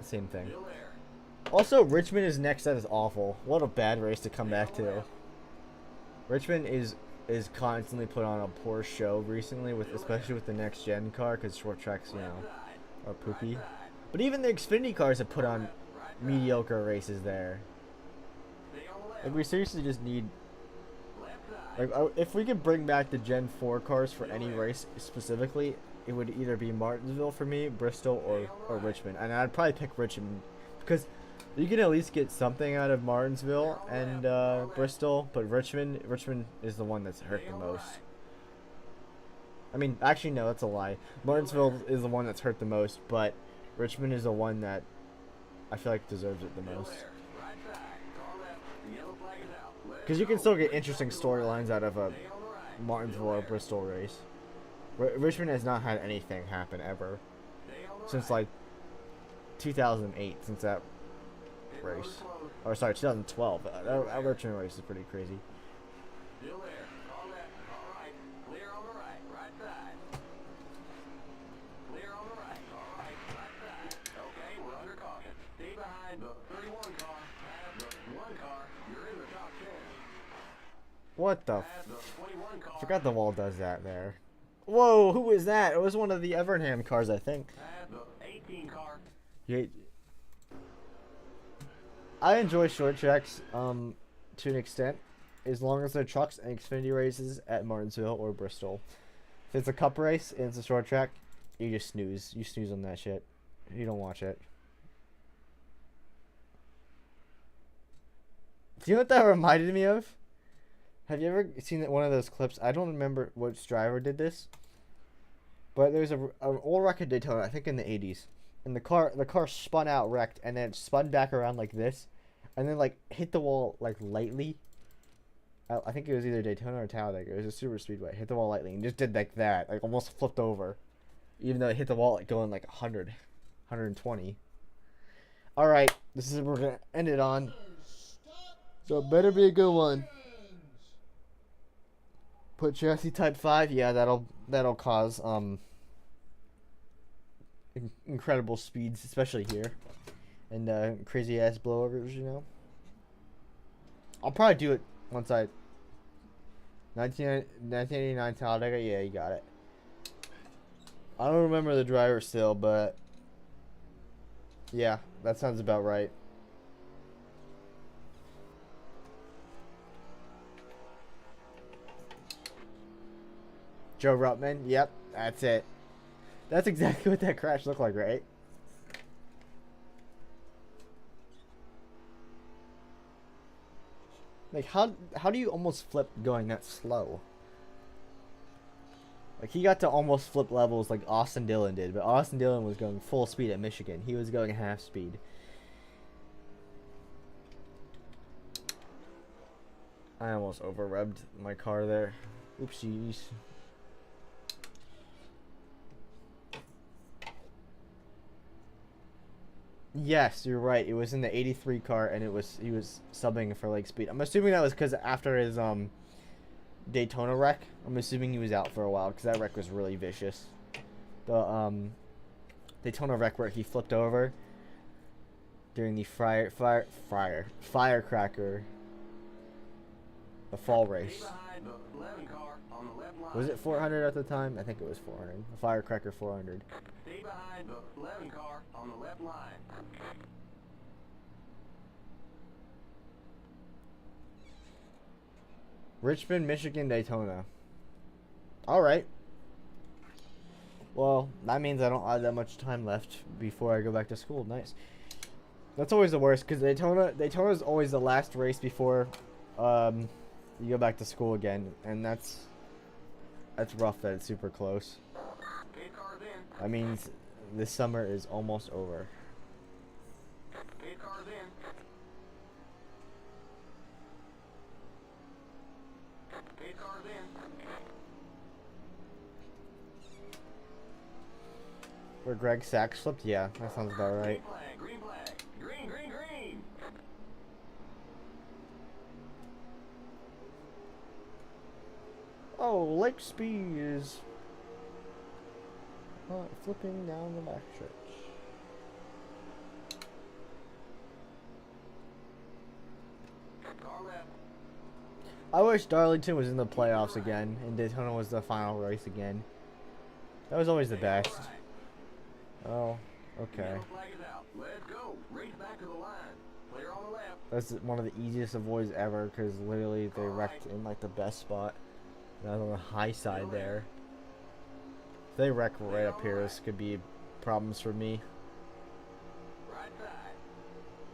same thing. Also, Richmond is next. That is awful. What a bad race to come back to. Richmond is constantly put on a poor show recently, especially with the next gen car, because short tracks, you know, are poopy. But even the Xfinity cars have put on mediocre races there. Like, we seriously just need, like, if we could bring back the Gen 4 cars for any race specifically, it would either be Martinsville for me, Bristol, or Richmond. And I'd probably pick Richmond because you can at least get something out of Martinsville and Bristol, but Richmond is the one that's hurt the most. I mean, actually, no, that's a lie. Martinsville is the one that's hurt the most, but Richmond is the one that I feel like deserves it the most. Because you can still get interesting storylines out of a Martinsville or Bristol race. Richmond has not had anything happen ever since like 2008, since that race. Or sorry, 2012. That Richmond race is pretty crazy. Still there. Call that. All right. Clear on the right. Right side. Clear on the right. All right. Right side. Okay, we're under caution. Stay behind the 31 car. Past the 1 car. You're in the top 10. What the Past the 21 car. forgot the wall does that there. Whoa, who was that? It was one of the Evernham cars, I think. Past the 18 car. Yeah. I enjoy short tracks to an extent, as long as they're trucks and Xfinity races at Martinsville or Bristol. If it's a cup race and it's a short track, you just snooze. You snooze on that shit. You don't watch it. Do you know what that reminded me of? Have you ever seen one of those clips? I don't remember which driver did this, but there's an old record Daytona, I think in the 80s, and the car spun out, wrecked, and then spun back around like this, and then like hit the wall like lightly. I think it was either Daytona or Talladega. It was a super speedway. Hit the wall lightly and just did like that, like almost flipped over, even though it hit the wall like going like 100, 120. All right, this is what we're gonna end it on. So it better be a good one. Put chassis type 5, yeah, that'll cause incredible speeds, especially here, and crazy ass blowovers, you know. I'll probably do it once 1989 Talladega, yeah, you got it. I don't remember the driver still, but yeah, that sounds about right. Joe Ruttman, yep, that's it. That's exactly what that crash looked like, right? Like, how do you almost flip going that slow? Like, he got to almost flip levels like Austin Dillon did, but Austin Dillon was going full speed at Michigan. He was going half speed. I almost over-revved my car there. Oopsies. Yes, you're right. It was in the 83 car, and he was subbing for like speed. I'm assuming that was because after his Daytona wreck, I'm assuming he was out for a while because that wreck was really vicious. The Daytona wreck where he flipped over during the firecracker, the fall race. Was it 400 at the time? I think it was 400. The firecracker 400. Stay behind the 11 car on the left line. Richmond, Michigan, Daytona. Alright. Well, that means I don't have that much time left before I go back to school. Nice. That's always the worst, because Daytona is always the last race before you go back to school again, and that's rough that it's super close. That means this summer is almost over. Where Greg Sachs flipped? Yeah, that sounds about right. Green flag, green flag. Green, green, green. Oh, Lake Speed is flipping down the back stretch. Car left. I wish Darlington was in the playoffs again and Daytona was the final race again. That was always the best. Oh, okay. Yellow flag is out. Let's go. Race back to the line. Clear on the left. That's one of the easiest avoids ever because literally they wrecked in like the best spot. And I was on the high side there. If they wreck right up here, this could be problems for me. Right side.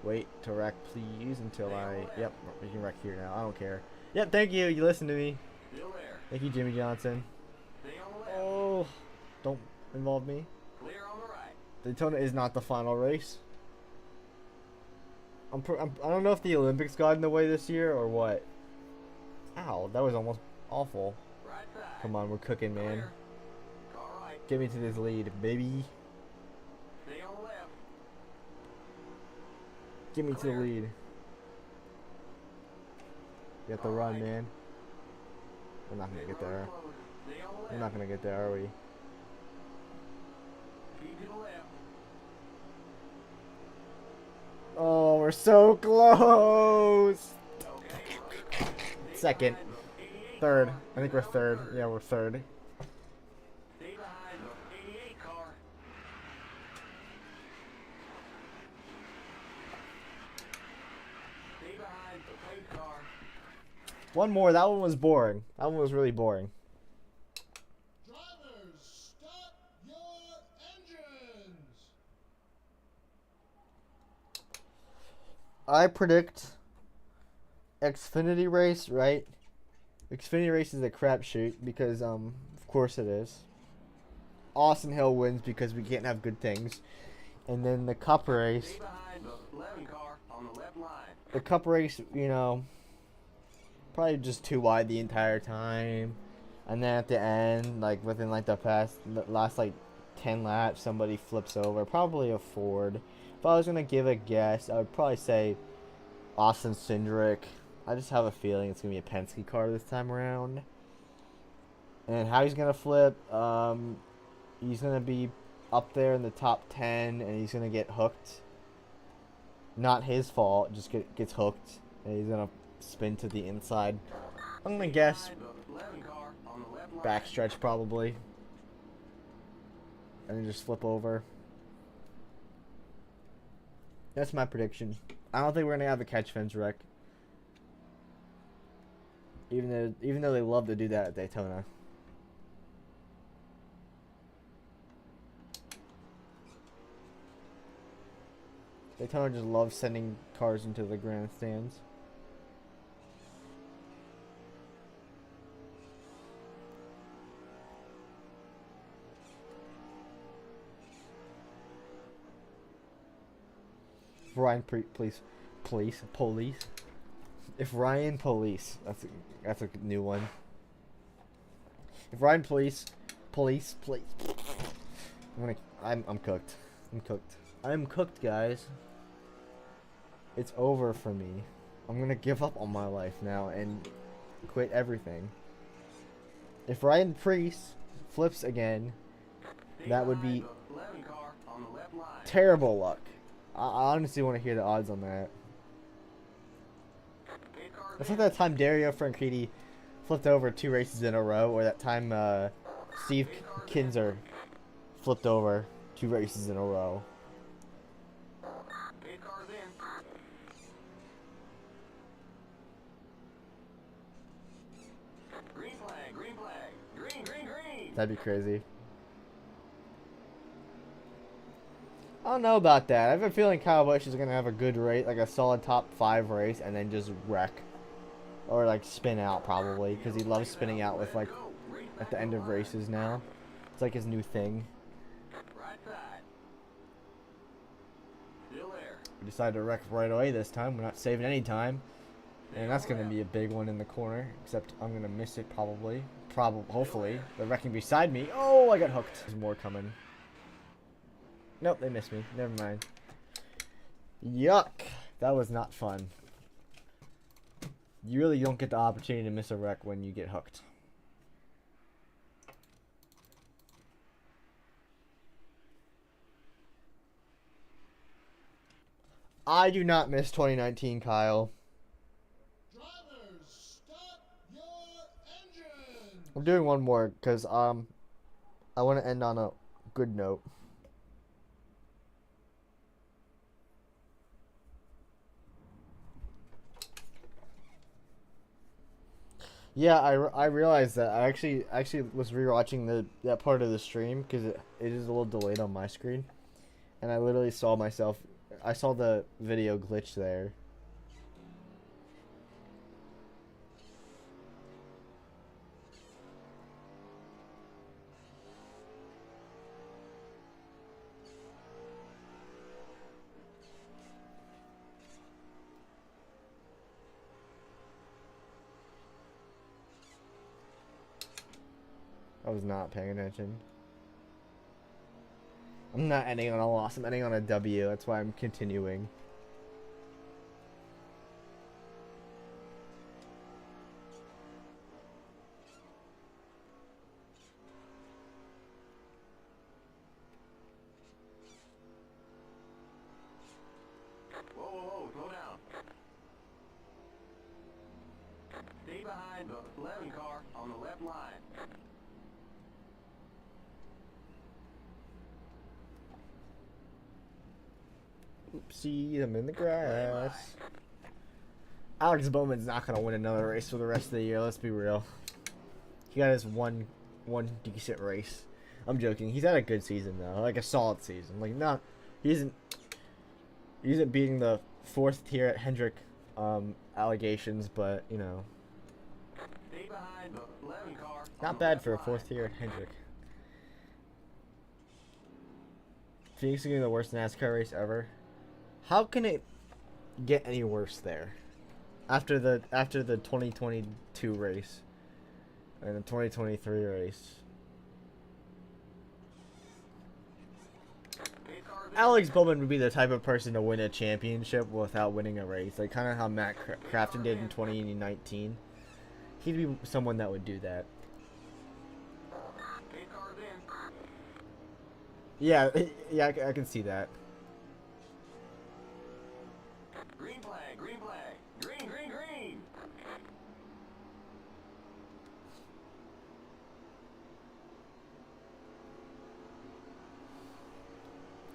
Wait to wreck, please, until I... Yep, we can wreck here now. I don't care. Yep, thank you. You listened to me. Still there. Thank you, Jimmy Johnson. Stay on the left. Oh, don't involve me. Clear on the right. Daytona is not the final race. I don't know if the Olympics got in the way this year or what. Ow, that was almost awful. Right side. Come on, we're cooking, man. Clear. Car right. Get me to this lead, baby. Stay on the left. Get me to the Clear. lead. You have to run, man. We're not gonna get there. Close. Stay on the left. We're not gonna get there, are we? Keep to the left. Oh, we're so close. Okay. Second. Third. I think we're third. Yeah, we're third. Stay behind the 88 car. Stay behind the plate car. One more. That one was boring. That one was really boring. Drivers, start your engines. I predict Xfinity race, right? Xfinity race is a crapshoot because, of course it is. Austin Hill wins because we can't have good things. And then the Cup race, Stay behind the 11 car on the left line. the Cup race, you know, probably just too wide the entire time. And then at the end, like within like the last like 10 laps, somebody flips over. Probably a Ford. If I was gonna give a guess, I would probably say Austin Cindric. I just have a feeling it's gonna be a Penske car this time around. And how he's gonna flip, he's gonna be up there in the top 10, and he's gonna get hooked. Not his fault, just gets hooked, and he's gonna spin to the inside. I'm gonna guess Behind the 11 car on the left line. backstretch probably, and then just flip over. That's my prediction. I don't think we're gonna have a catch fence wreck. Even though they love to do that at Daytona. Daytona just loves sending cars into the grandstands. Ryan police. If Ryan Police, that's a new one. If Ryan Police, I'm cooked. I'm cooked, guys. It's over for me. I'm gonna give up on my life now and quit everything. If Ryan Priest flips again, that would be The 11 car on the left line. terrible luck. I honestly want to hear the odds on that. Pit car That's like that time Dario Franchitti flipped over 2 races in a row, or that time Steve Kinzer flipped over 2 races in a row. Pit car's in. Green flag, green flag. Green, green, green. That'd be crazy. I don't know about that. I have a feeling Kyle Busch is gonna have a good race, like a solid top 5 race, and then just wreck, or like spin out probably, because he loves spinning out with like Go. Race back at the to end of line. races now. It's like his new thing. Right side. Still there. We decided to wreck right away this time. We're not saving any time. And that's going to be a big one in the corner. Except I'm going to miss it probably. Hopefully. The wrecking beside me. Oh, I got hooked. There's more coming. Nope, they missed me. Never mind. Yuck. That was not fun. You really don't get the opportunity to miss a wreck when you get hooked. I do not miss 2019, Kyle. Drivers, start your engines. I'm doing one more because I want to end on a good note. Yeah, I realized that I actually was rewatching that part of the stream because it is a little delayed on my screen, and I literally saw myself. I saw the video glitch there. I was not paying attention. I'm not ending on a loss. I'm ending on a W. That's why I'm continuing. Whoa, whoa, whoa, slow down. Stay behind the 11 car on the left line. Oopsie, I'm in the grass. Alex Bowman's not gonna win another race for the rest of the year. Let's be real. He got his one decent race. I'm joking. He's had a good season though, like a solid season. Like not, he isn't beating the fourth tier at Hendrick allegations, but you know, Stay behind the 11 car. not bad for a fourth tier at Hendrick. Phoenix is getting the worst NASCAR race ever. How can it get any worse there? After the 2022 race and the 2023 race. Alex Bowman would be the type of person to win a championship without winning a race, like kind of how Matt Crafton did in 2019. He'd be someone that would do that. Yeah, yeah, I can see that. Green flag, green flag. Green, green, green.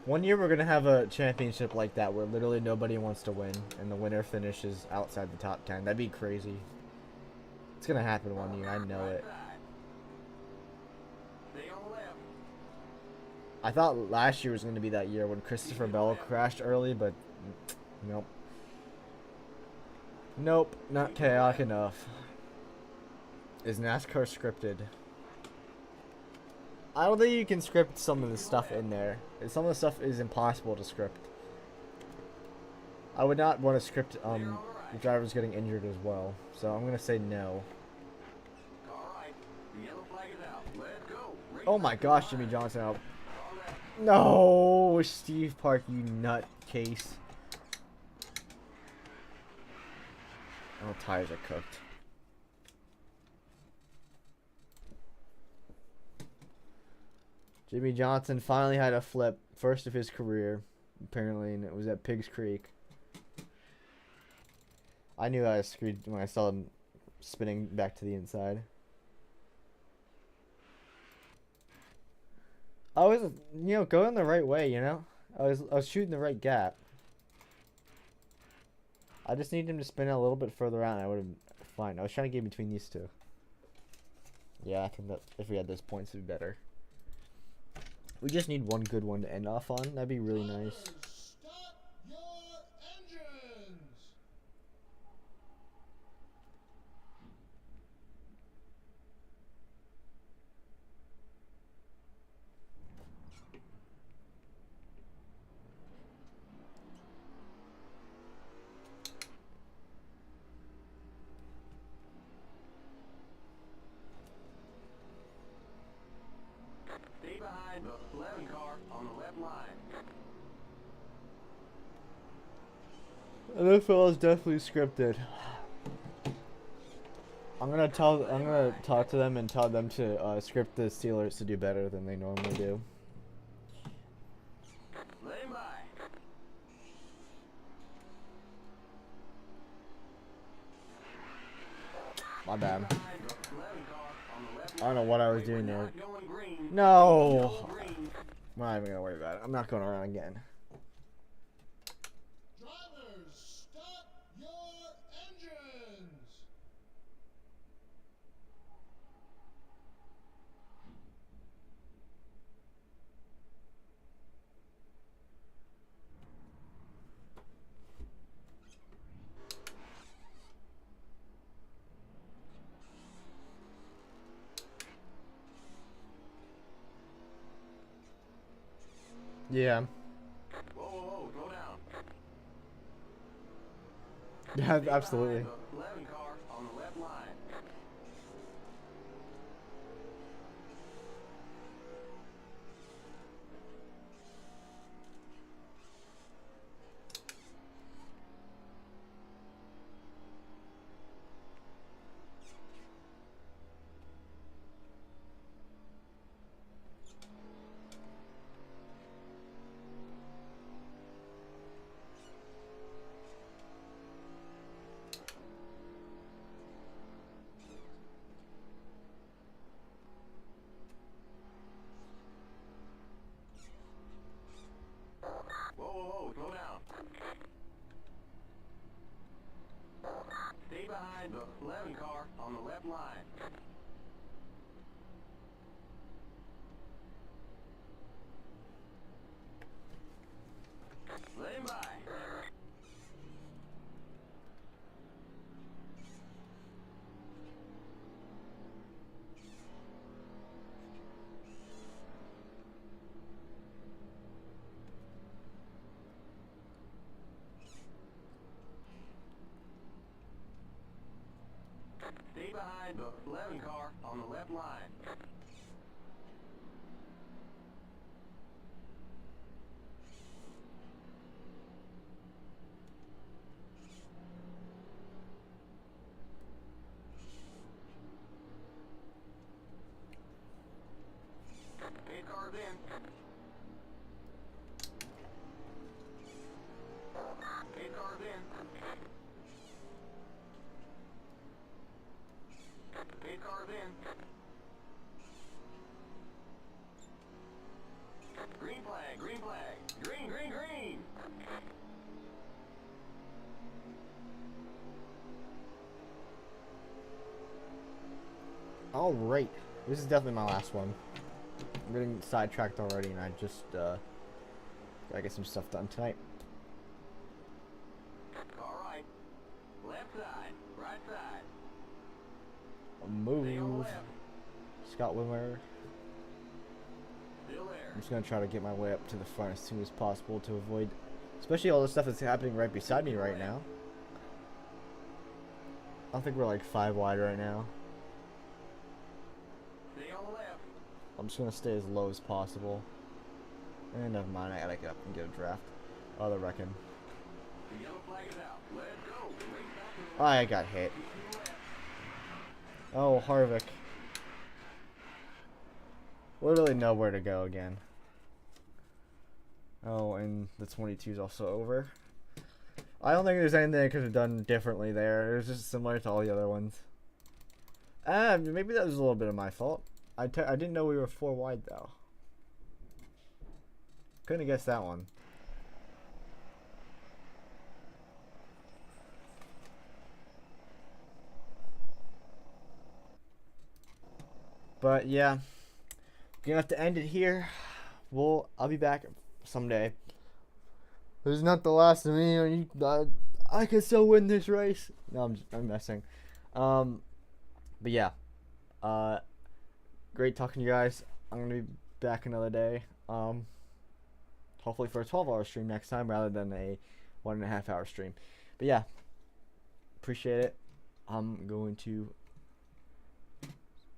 One year we're gonna have a championship like that where literally nobody wants to win and the winner finishes outside the top 10. That'd be crazy. It's gonna happen one year, I know it. Stay on the left. I thought last year was gonna be that year when Christopher Bell crashed early, but nope. Nope, not chaotic enough. Is NASCAR scripted? I don't think you can script some of the stuff in there. Some of the stuff is impossible to script. I would not want to script the drivers getting injured as well. So I'm gonna say no. All right. The yellow flag is out. Let's go. Race Oh my back to gosh, the Jimmy line. Johnson out. All left. No, Steve Park, you nutcase. Oh, tires are cooked. Jimmy Johnson finally had a flip, first of his career, apparently, and it was at Pigs Creek. I knew I was screwed when I saw him spinning back to the inside. I was, going the right way, I was shooting the right gap. I just need him to spin a little bit further out, and I would have been fine. I was trying to get between these two. Yeah, I think that if we had those points, it'd be better. We just need one good one to end off on. That'd be really nice. Drivers, start your engines. Stay behind the 11 car on the left line. This was definitely scripted. I'm gonna talk to them and tell them to script the Steelers to do better than they normally do. Let him by. My bad. Behind the 11 car on the left I don't know line. what I was Wait, we're doing there. not going green. No. Yellow, green. I'm not even gonna worry about it. I'm not going around again. Drivers, start your engines. Yeah. Whoa, whoa, whoa, slow down. Yeah, Stay absolutely. behind the 11 car on the left line. Whoa, whoa, whoa, slow down. Stay behind the 11 car on the left line. Let him by. Stay behind the 11 car on the left line. Eight cars in. Eight cars in. Eight cars in. Green flag, green flag. Green, green, green. All right. This is definitely my last one. I'm getting sidetracked already, and I just gotta get some stuff done tonight. All right. Left side, right side. A Stay on the move. left. Scott Wimmer. Still there. I'm just gonna try to get my way up to the front as soon as possible to avoid, especially all the stuff that's happening right beside me right now. I think we're like 5 wide right now. Stay on the left. I'm just gonna stay as low as possible. And never mind, I gotta get up and get a draft. Oh, they're wrecking. The yellow flag is out. Let's go. Race back to the I got hit. Oh, Harvick. Literally nowhere to go again. Oh, and the 22 is also over. I don't think there's anything I could have done differently there. It was just similar to all the other ones. Maybe that was a little bit of my fault. I didn't know we were 4 wide, though. Couldn't have guessed that one. But yeah, gonna have to end it here. I'll be back someday. This is not the last of me. I can still win this race. No, I'm messing. But yeah, great talking to you guys. I'm gonna be back another day. Hopefully for a 12-hour stream next time rather than a 1.5-hour stream. But yeah, appreciate it. I'm going to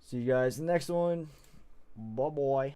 see you guys in the next one. Bye bye.